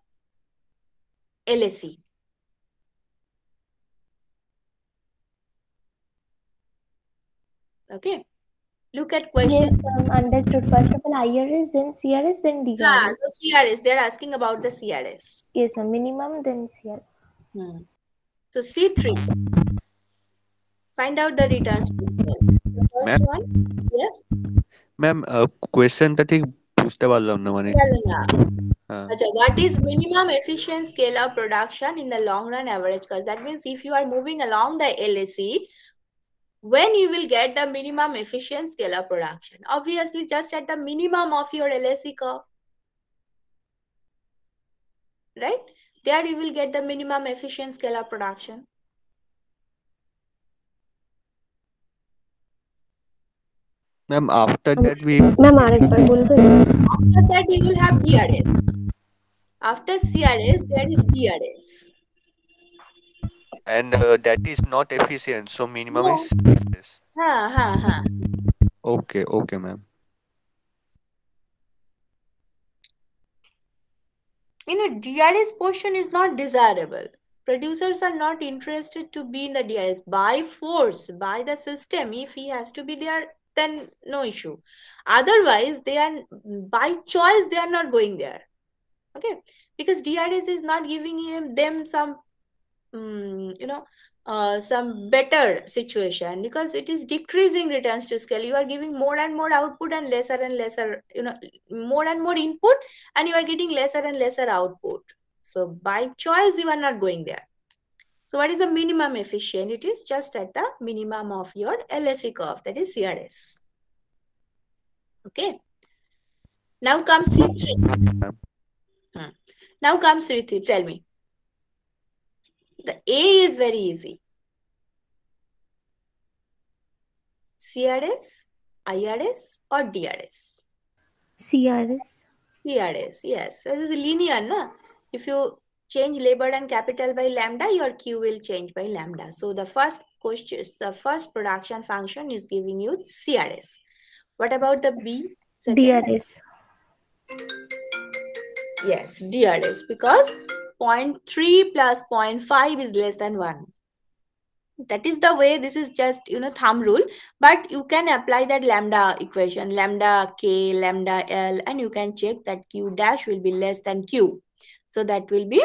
LSE. Okay. Look at question. Yes, understood. First of all, IRS, then CRS, then DRS. So CRS, they're asking about the CRS. Yes, minimum, then CRS. So C3. Find out the returns to scale. The first one, yes? Ma'am, question টা ঠিক বুঝতে পারলাম না মানে what is minimum efficient scale of production in the long run average cost? That means if you are moving along the LSE, when you will get the minimum efficient scale of production? Obviously, just at the minimum of your LSE curve. Right? There you will get the minimum efficient scale of production. Ma'am, after that we... Ma'am, after that you will have DRS. After CRS, there is DRS. And that is not efficient, so minimum is CRS. Okay, okay, ma'am. DRS portion is not desirable. Producers are not interested to be in the DRS by force, by the system. If he has to be there, then no issue. Otherwise, they are by choice, they are not going there. Okay, because DRS is not giving them some, some better situation, because it is decreasing returns to scale. You are giving more and more output and lesser, more and more input, and you are getting lesser and lesser output. So by choice, you are not going there. So what is the minimum efficient? It is just at the minimum of your LSE curve, that is CRS. Okay. Now comes C3. Now comes C3. Tell me. The A is very easy. CRS, IRS, or DRS? CRS. CRS, yes. This is linear, na? If you change labor and capital by lambda, your Q will change by lambda. So the first question, the first production function is giving you CRS. What about the B? DRS. Yes, DRS, because 0.3 plus 0.5 is less than 1. That is the way. This is just, thumb rule, but you can apply that lambda equation, lambda K, lambda L, and you can check that Q dash will be less than Q. So that will be,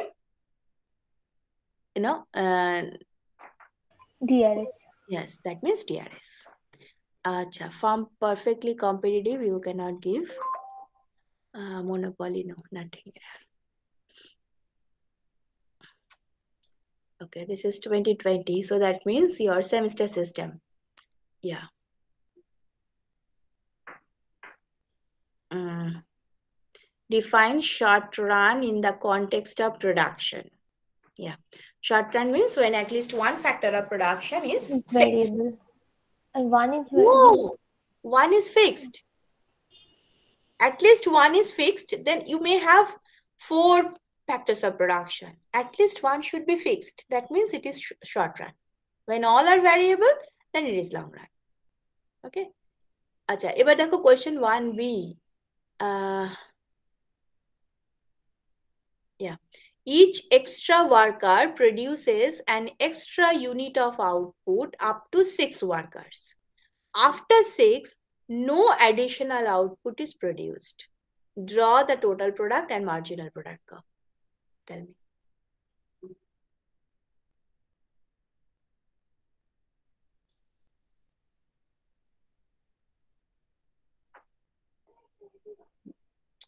DRS. Yes, that means DRS. From perfectly competitive, you cannot give. Monopoly, no, nothing. Okay, this is 2020. So that means your semester system. Yeah. Define short run in the context of production. Yeah. Short run means when at least one factor of production is fixed. Variable. And one is No, one is fixed. At least one is fixed. Then you may have 4 factors of production. At least one should be fixed. That means it is short run. When all are variable, then it is long run. Okay. Acha, ebar dekho question 1b. Yeah. Each extra worker produces an extra unit of output up to 6 workers. After 6, no additional output is produced. Draw the total product and marginal product curve. Tell me.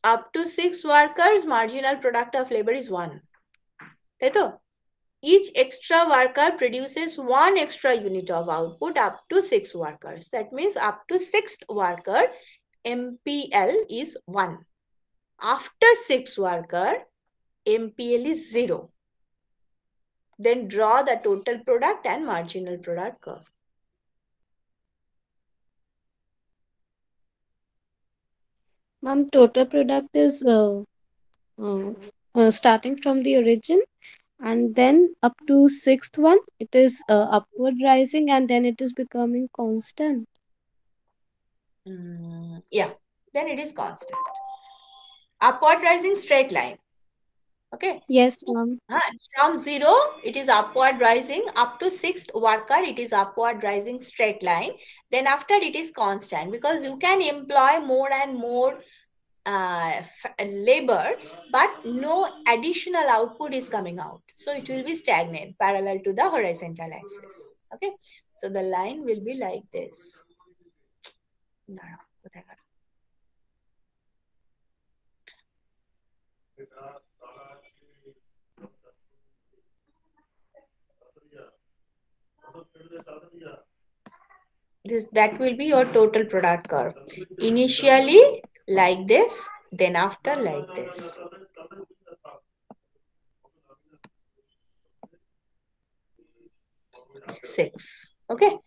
Up to 6 workers, marginal product of labor is 1. Taito? Each extra worker produces 1 extra unit of output up to 6 workers. That means up to 6th worker, MPL is 1. After 6 worker, MPL is 0. Then draw the total product and marginal product curve. Ma'am, total product is starting from the origin, and then up to 6th one, it is upward rising, and then it is becoming constant. Yeah, then it is constant. Upward rising straight line. Okay. Yes, ma'am. From 0, it is upward rising. Up to 6th worker, it is upward rising straight line. Then after it is constant, because you can employ more and more labor, but no additional output is coming out. So it will be stagnant, parallel to the horizontal axis. Okay. So the line will be like this. That will be your total product curve. Initially like this, then after like this. Six. Okay.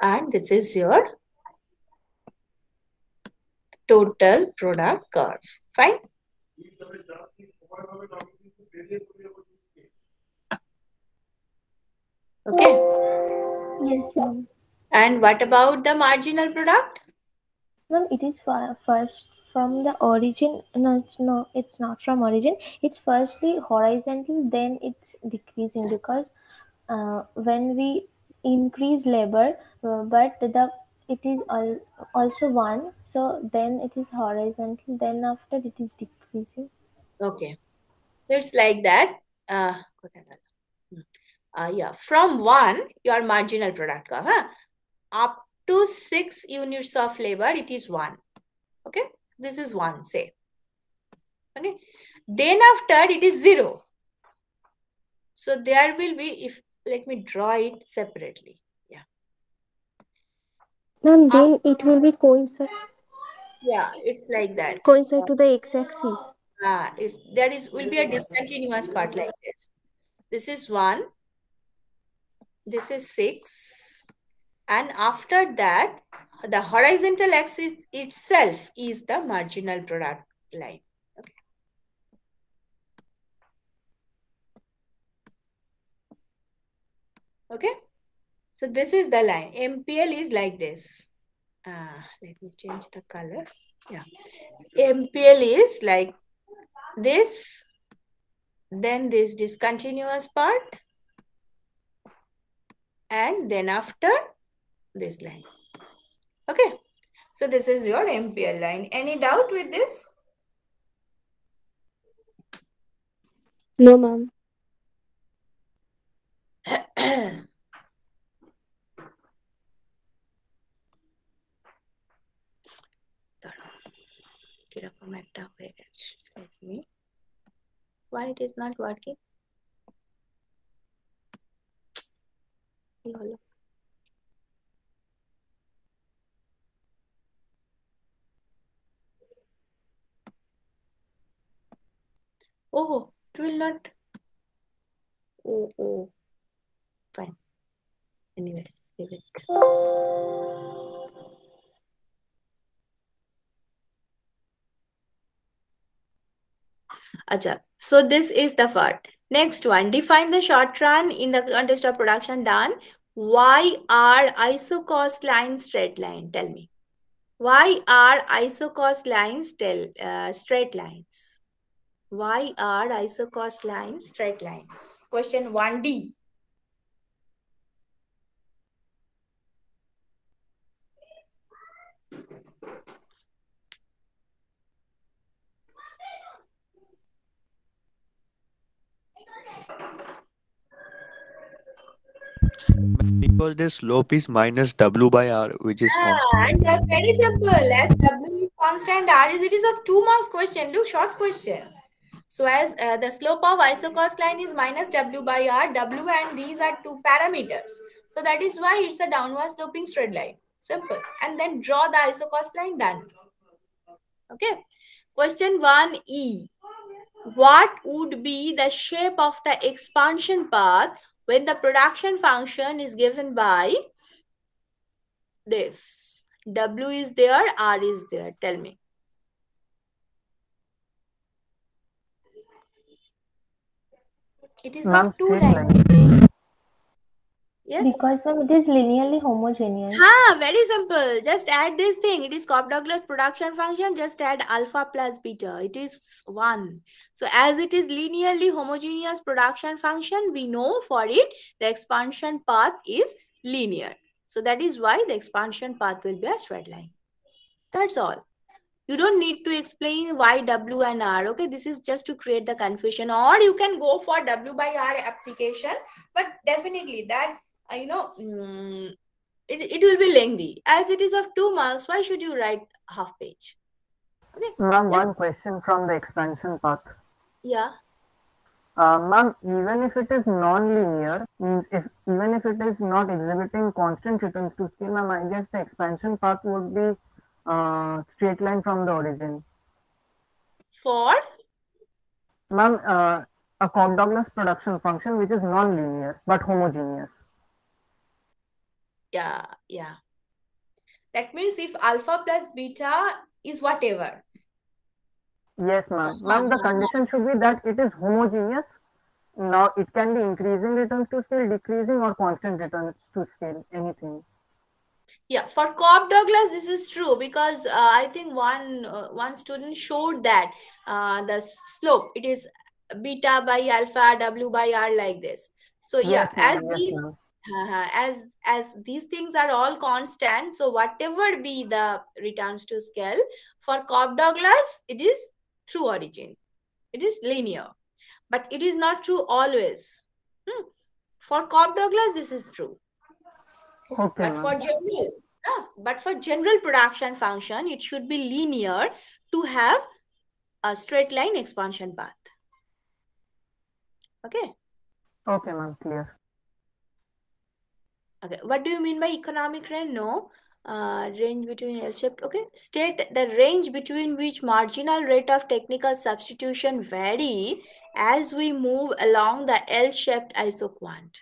And this is your total product curve. Fine. Okay. Yes, ma'am. And what about the marginal product? Ma'am, it is first from the origin. No, it's not from origin. It's firstly horizontal, then it's decreasing, because when we increase labor, but it is also 1, so then it is horizontal, then after it is decreasing. Okay. So it's like that. Yeah, from 1, your marginal product curve. Up to 6 units of labor, it is 1. Okay, this is 1, say. Okay, then after it is 0. So there will be, let me draw it separately. Yeah. Ma'am, then it will be coincide. Yeah, it's like that. Coincide to the x-axis. There will be a discontinuous part like this. This is 1. This is 6. And after that, the horizontal axis itself is the marginal product line. Okay. Okay. So this is the line. MPL is like this. Let me change the color. Yeah. MPL is like this. Then this discontinuous part. And then after this line. Okay. So this is your MPL line. Any doubt with this? No, ma'am. Why it is not working? Oh, it will not. Oh, fine. Anyway. Give it. Acha. So this is the part. Next one, define the short run in the context of production. Done. Why are isocost lines straight line? Tell me. Why are isocost lines straight lines? Why are isocost lines straight lines? Question 1D. Because the slope is minus W by R, which is constant. And that's very simple. As W is constant, R is, it is a 2 marks question. Look, short question. So as the slope of isocost line is minus W by R, W and these are 2 parameters. So that is why it's a downward sloping straight line. Simple. And then draw the isocost line. Done. Okay. Question 1E. What would be the shape of the expansion path when the production function is given by this? W is there, R is there. Tell me. It is of 2 lines. Yes. Because it is linearly homogeneous. Very simple. Just add this thing. It is Cobb-Douglas production function. Just add alpha plus beta. It is 1. So as it is linearly homogeneous production function, we know for it the expansion path is linear. So that is why the expansion path will be a straight line. That's all. You don't need to explain why W and R. Okay, this is just to create the confusion. Or you can go for W by R application. But definitely that, it will be lengthy. As it is of 2 marks, why should you write half page? Okay. Ma'am, one question from the expansion path. Yeah. Ma'am, even if it is non-linear, means even if it is not exhibiting constant returns to scale, ma'am, I guess the expansion path would be straight line from the origin. For? Ma'am, a Cobb-Douglas production function which is non-linear but homogeneous. Yeah. That means if alpha plus beta is whatever. Yes, ma'am. Ma'am, the condition should be that it is homogeneous. Now, it can be increasing returns to scale, decreasing, or constant returns to scale, anything. Yeah, for Cobb-Douglas, this is true because I think one student showed that the slope, it is beta by alpha, W by R like this. So yeah, as these things are all constant, so whatever be the returns to scale, for Cobb-Douglas, it is through origin. It is linear. But it is not true always. For Cobb-Douglas, this is true. Okay, but for general production function, it should be linear to have a straight line expansion path. Okay. Okay, ma'am, clear. Okay. What do you mean by economic range? No. Range between L-shaped. Okay. State the range between which marginal rate of technical substitution vary as we move along the L-shaped isoquant.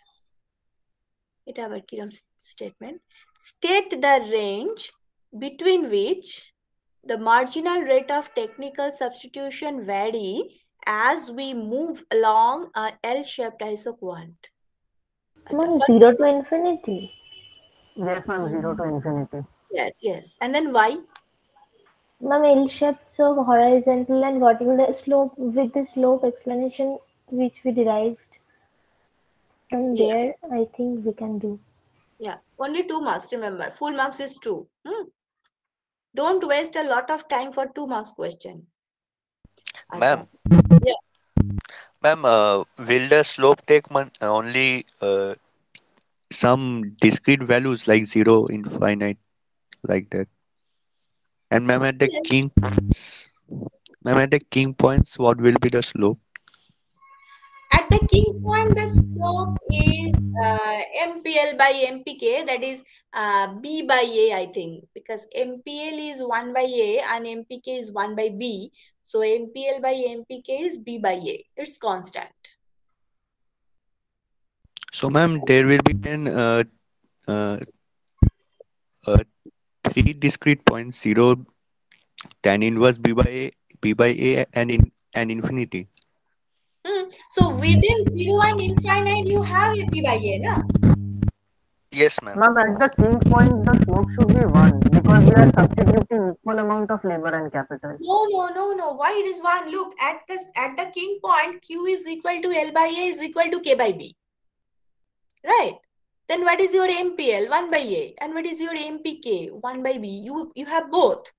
It have a statement. State the range between which the marginal rate of technical substitution vary as we move along a L-shaped isoquant. Ma'am, 0 to infinity. Yes, ma'am, 0 to infinity. Yes. And then why? Ma'am, L-shaped, so horizontal and vertical the slope with the slope explanation which we derived from there, I think we can do. Yeah, only 2 marks, remember. Full marks is 2. Don't waste a lot of time for 2 marks question. Ma'am. Yeah. Ma'am, will the slope take only some discrete values like 0, infinite, like that? And ma'am, at the king points, what will be the slope? At the king point, the slope is MPL by MPK, that is B by A, I think, because MPL is 1 by A and MPK is 1 by B. So MPL by MPK is B by A. It's constant. So, ma'am, there will be then uh, uh, three discrete points, 0, tan inverse b by a, and infinity. So within 0 and infinite, you have a p by a, na? Yes, ma'am. Ma'am, at the king point, the slope should be 1 because we are substituting equal amount of labor and capital. No. Why it is 1? Look, at the king point, Q is equal to L by A is equal to K by B. Right? Then what is your MPL? 1 by A. And what is your MPK? 1 by B. You have both.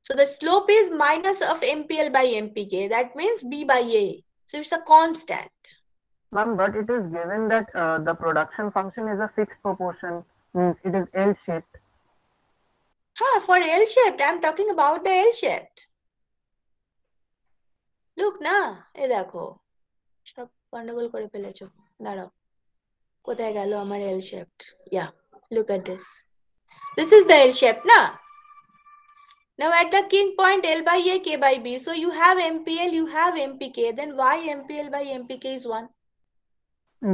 So the slope is minus of MPL by MPK. That means B by A. So it's a constant. Ma'am, but it is given that the production function is a fixed proportion, means it is L-shaped. For L-shaped, I'm talking about the L-shaped. Look না, এই দেখো সব গন্ডগোল করে ফেলেছো, দাঁড়াও কোথায় গেল আমার L-shaped? Yeah, look at this. This is the L-shaped, na? Now at the king point, L by A, K by B. So you have MPL, you have MPK. Then why MPL by MPK is 1?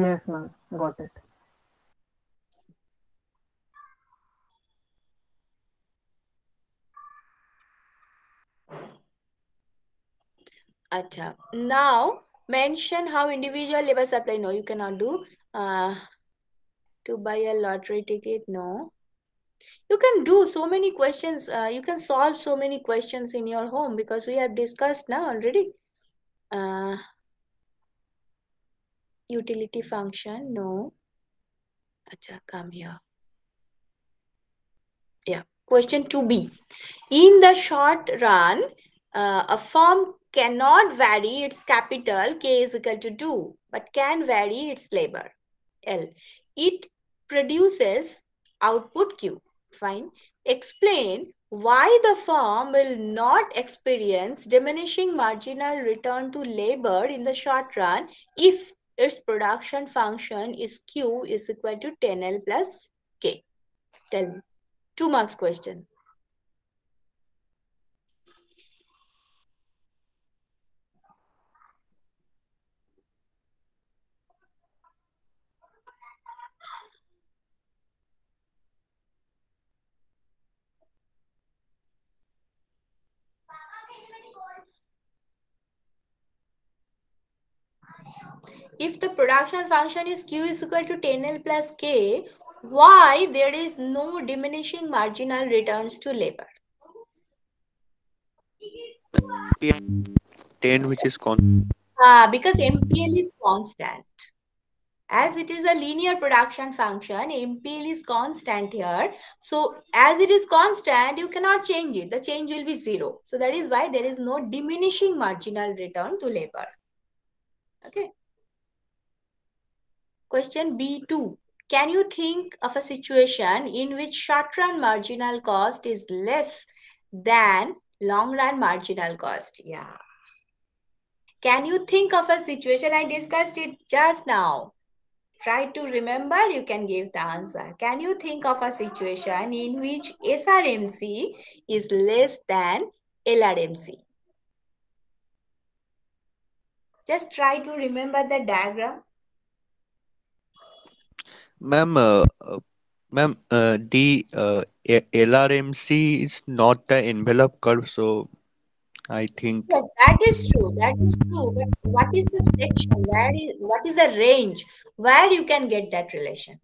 Yes, ma'am. Got it. Acha. Now mention how individual labor supply. No, you cannot do. To buy a lottery ticket. No. You can do so many questions. You can solve so many questions in your home because we have discussed now already. Utility function. No. Acha, come here. Yeah. Question 2B. In the short run, a firm cannot vary its capital K is equal to 2, but can vary its labor L. It produces output Q. Fine. Explain why the firm will not experience diminishing marginal return to labor in the short run if its production function is Q is equal to 10L plus K. Tell me. 2 marks question. If the production function is Q is equal to 10L plus K, why there is no diminishing marginal returns to labor? 10 which is constant. Because MPL is constant. As it is a linear production function, MPL is constant here. So as it is constant, you cannot change it. The change will be 0. So that is why there is no diminishing marginal return to labor. Okay. Question B2. Can you think of a situation in which short-run marginal cost is less than long-run marginal cost? Yeah. Can you think of a situation? I discussed it just now. Try to remember, you can give the answer. Can you think of a situation in which SRMC is less than LRMC? Just try to remember the diagram. Ma'am, the LRMC is not the envelope curve, so I think. Yes, that is true. That is true. But what is the section? What is the range where you can get that relation?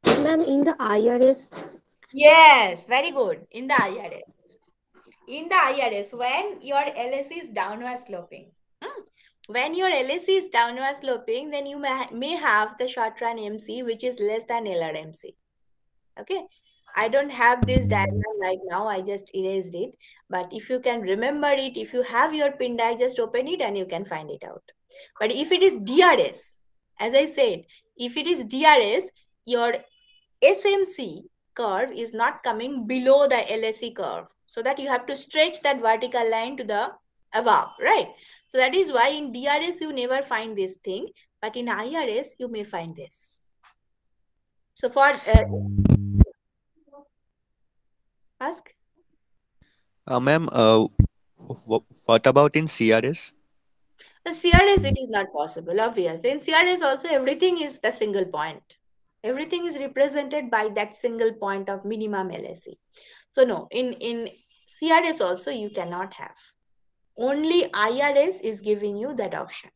Ma'am, in the IRS. Yes, very good. In the IRS. In the IRS, when your LSC is downward sloping. When your LSC is downward sloping, then you may have the short run MC, which is less than LRMC. Okay. I don't have this diagram right now. I just erased it. But if you can remember it, if you have your pin die, just open it and you can find it out. But if it is DRS, as I said, if it is DRS, your SMC curve is not coming below the LSC curve. So that you have to stretch that vertical line to the above, right? So that is why in DRS you never find this thing, but in IRS you may find this. So for ask. Ma'am, what about in CRS? The CRS, it is not possible, obviously. In CRS also, everything is the single point. Everything is represented by that single point of minimum LSE. So no, in CRS also you cannot have. Only IRS is giving you that option.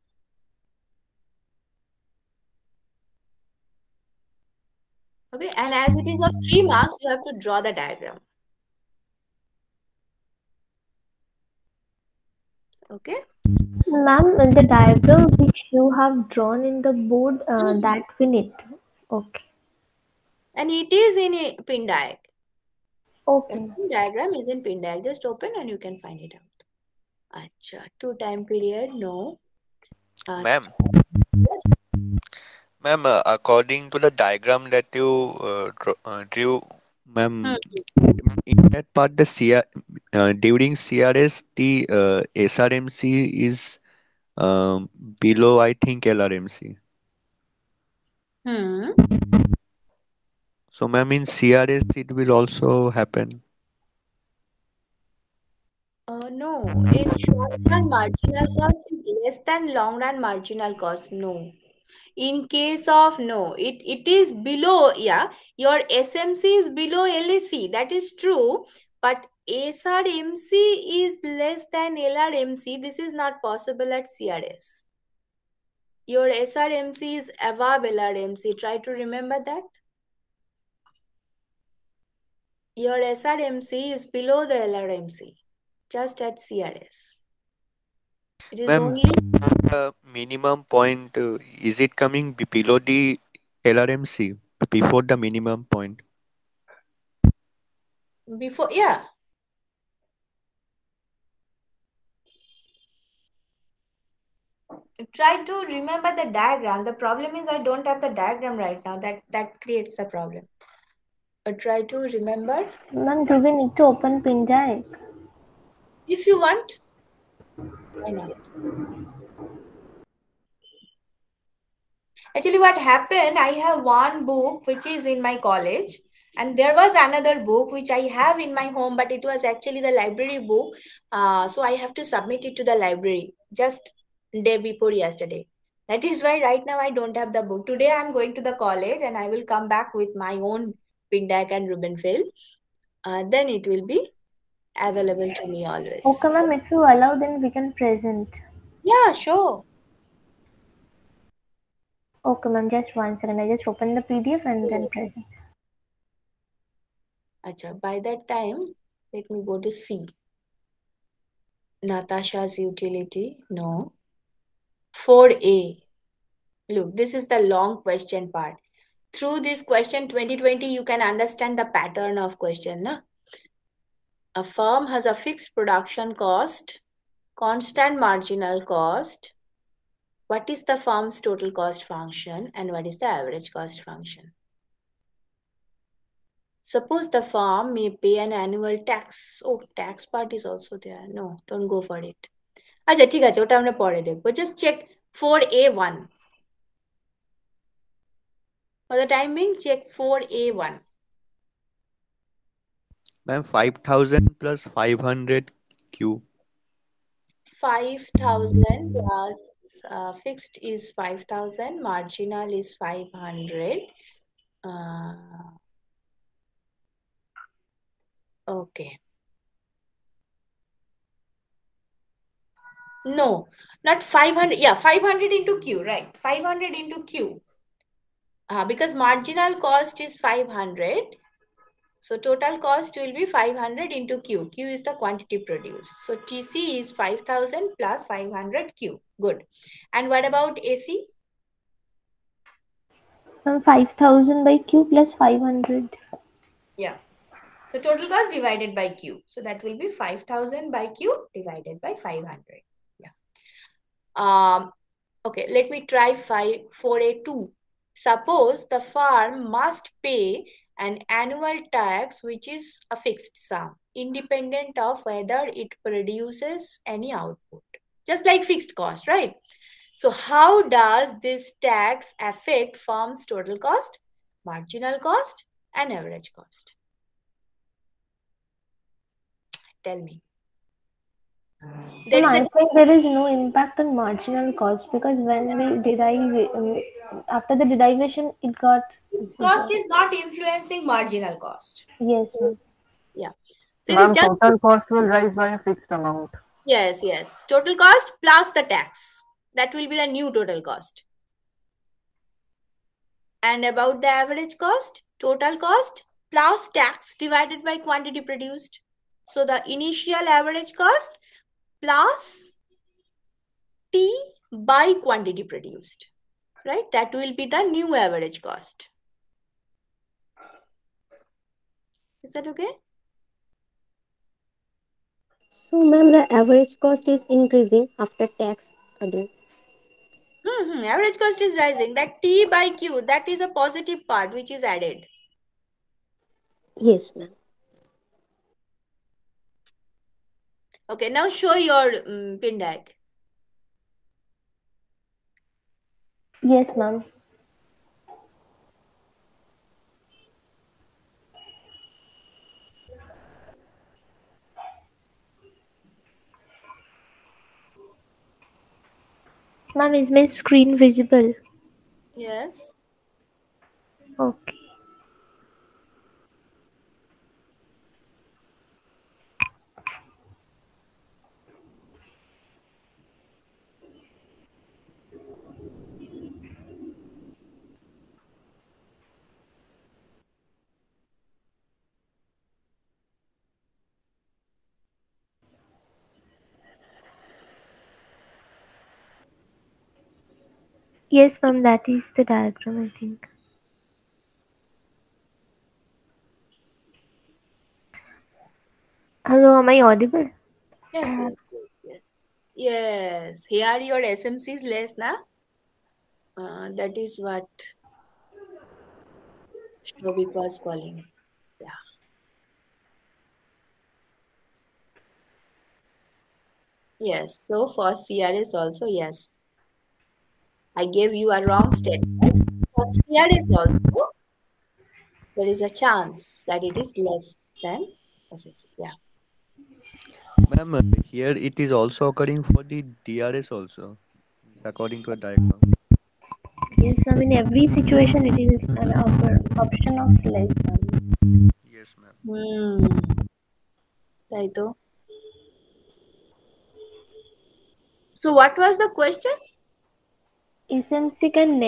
Okay, and as it is of 3 marks, you have to draw the diagram. Okay. Ma'am, the diagram which you have drawn in the board, that we need. Okay. And it is in a pin diag. Okay. The same diagram is in pin diag. Just open and you can find it out. Acha, 2 time period, no. Ma'am. Yes. Ma'am, according to the diagram that you drew, ma'am, in that part, the during CRS, the SRMC is below, I think, LRMC. So, ma'am, in CRS, it will also happen. No, in short run, marginal cost is less than long run marginal cost. No. In case of no, it is below, yeah, your SMC is below LSC, that is true, but SRMC is less than LRMC. This is not possible at CRS. Your SRMC is above LRMC. Try to remember that. Your SRMC is below the LRMC, just at CRS. It is Ma'am, only the minimum point, is it coming below the LRMC, before the minimum point? before, yeah. Try to remember the diagram. The problem is I don't have the diagram right now. That creates a problem. But try to remember. Ma'am, do we need to open pin diag? If you want, why not? Actually, what happened, I have one book which is in my college, and there was another book which I have in my home, but it was actually the library book. So I have to submit it to the library just day before yesterday. That is why right now I don't have the book. Today I am going to the college and I will come back with my own pin diag and Rubenfeld. Then it will be available to me always. Okay, ma'am, if you allow, then we can present. Yeah, sure. Okay, ma'am, just one second. I just open the PDF and then present. Acha, by that time, let me go to C. Natasha's utility, no. 4A. Look, this is the long question part. Through this question 2020, you can understand the pattern of question. Na? A firm has a fixed production cost, constant marginal cost. What is the firm's total cost function and what is the average cost function? Suppose the firm may pay an annual tax. Oh, tax part is also there. No, don't go for it. আচ্ছা ঠিক আছে ওটা আমরা পরে দেখবো just check 4A1 for the time being check 4A1 Ma'am, 5,000 plus 500 Q. 5,000 plus fixed is 5,000, marginal is 500. Okay. No, not 500. Yeah, 500 into Q, right? 500 into Q. Because marginal cost is 500. So total cost will be 500 into Q. Q is the quantity produced. So TC is 5,000 plus 500 Q. Good. And what about AC? 5,000 by Q plus 500. Yeah. So total cost divided by Q. So that will be 5,000 by Q divided by 500. Yeah. Okay, let me try 4A2. Suppose the firm must pay an annual tax which is a fixed sum, independent of whether it produces any output. Just like fixed cost, right? So how does this tax affect firm's total cost, marginal cost, and average cost? Tell me. I think there is no impact on marginal cost because when we derive, after the derivation, it got. Cost is not influencing marginal cost. Yes, ma'am. Yeah. So Ma'am, total cost will rise by a fixed amount. Yes, yes. Total cost plus the tax. That will be the new total cost. And about the average cost, total cost plus tax divided by quantity produced. So the initial average cost plus T by quantity produced, right? That will be the new average cost. Is that okay? So, ma'am, the average cost is increasing after tax added. Average cost is rising. That T by Q, that is a positive part which is added. Yes, ma'am. Okay, now show your pin diag. Yes, ma'am. Ma'am, is my screen visible? Yes. Okay. Yes, ma'am, that is the diagram, I think. Hello, am I audible? Yes, yes, yes, yes. Yes, here your SMC is less, na? That is what Shobik was calling. Yeah. Yes, so for CRS also, yes. I gave you a wrong statement. For CRS also, there is a chance that it is less than SSC. Yeah. Ma'am, here it is also occurring for the DRS also, according to a diagram. Yes, ma'am, in every situation it is an option of less than. Yes, ma'am. Right. So what was the question? SRMC can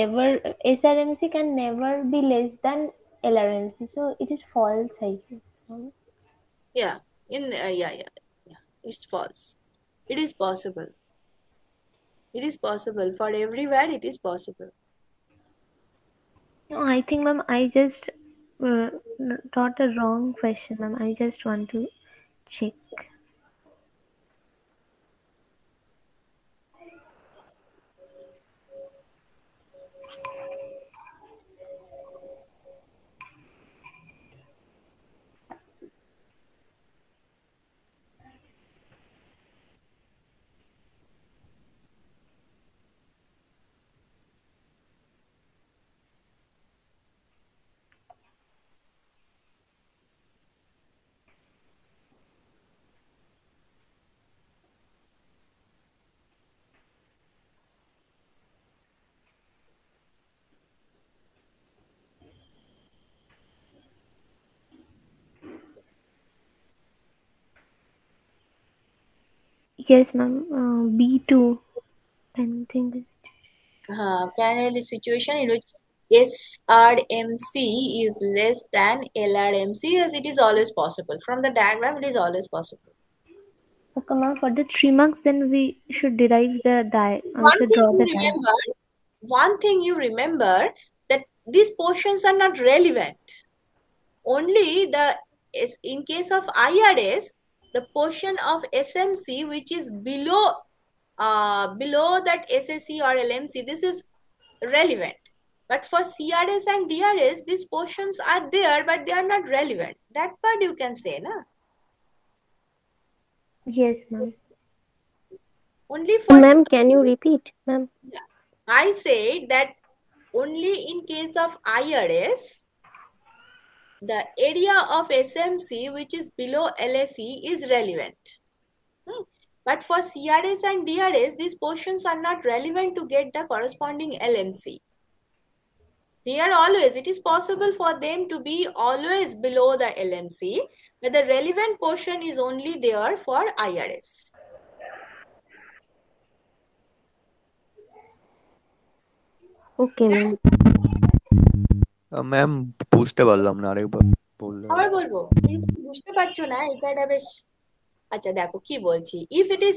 never be less than LRMC. So it is false, I think. Yeah. Yeah. It's false. It is possible. It is possible. For everywhere, it is possible. No, I think, ma'am, I just taught a wrong question, ma'am. I just want to check. Yes, ma'am. B2. I think. Can a situation in which SRMC is less than LRMC? Yes, it is always possible. From the diagram, it is always possible. Okay, ma'am. For the 3 marks, then we should derive the One thing you remember that these portions are not relevant. Only in case of IRS, the portion of SMC which is below that SSC or LMC, this is relevant. But for CRS and DRS, these portions are there, but they are not relevant. That part you can say, na? Yes, ma'am. Only for... Ma'am, can you repeat, ma'am? I said that only in case of IRS, the area of SMC which is below LSE is relevant. But for CRS and DRS, these portions are not relevant to get the corresponding LMC. They are always, it is possible for them to be always below the LMC, but the relevant portion is only there for IRS. Okay, ma'am. Ma'am বুঝতে পারলাম না, আরেকবার বললে। আবার বলবো, বুঝতে পারছো না, এটা বেশ। আচ্ছা দেখো কি বলছি, if it is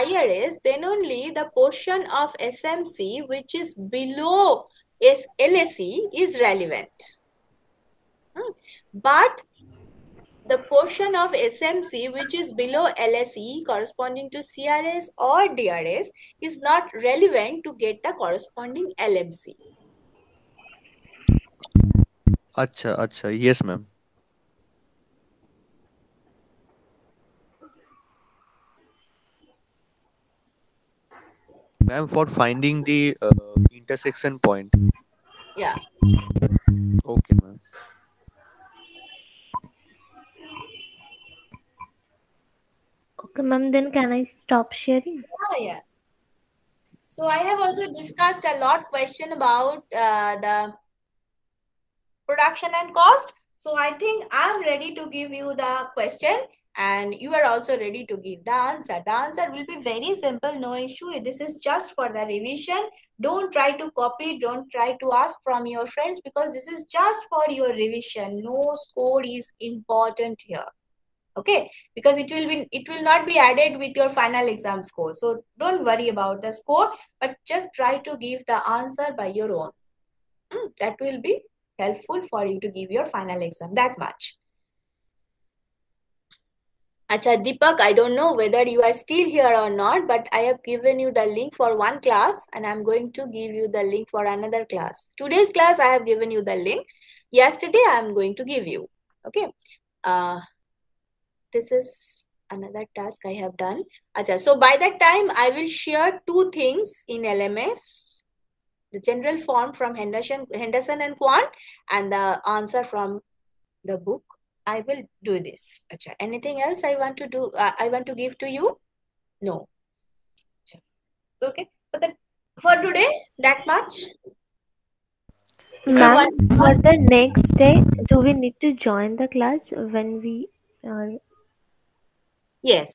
IRS, then only the portion of SMC which is below LSE is relevant. But the portion of SMC which is below LSE corresponding to CRS or DRS is not relevant to get the corresponding LMC. আচ্ছা আচ্ছা, yes ma'am. Ma'am, for finding the intersection point. Yeah. Okay ma'am. Okay, ma'am, then can I stop sharing? Yeah. So I have also discussed a lot question about the production and cost. So I think I'm ready to give you the question and you are also ready to give the answer. The answer will be very simple, no issue. This is just for the revision. Don't try to copy, don't try to ask from your friends because this is just for your revision. No score is important here. Okay, because it will not be added with your final exam score. So don't worry about the score, but just try to give the answer by your own. That will be helpful for you to give your final exam, that much. Acha Deepak, I don't know whether you are still here or not, but I have given you the link for one class and I'm going to give you the link for another class. Today's class I have given you the link. Yesterday I am going to give you. Okay. This is another task I have done. Acha, so by that time I will share two things in LMS. The general form from Henderson and Quant and the answer from the book. I will do this. Achha. Anything else I want to do? I want to give to you? No. Achha. So, okay. For today, that much. Ma'am, for the next day, do we need to join the class when we Yes.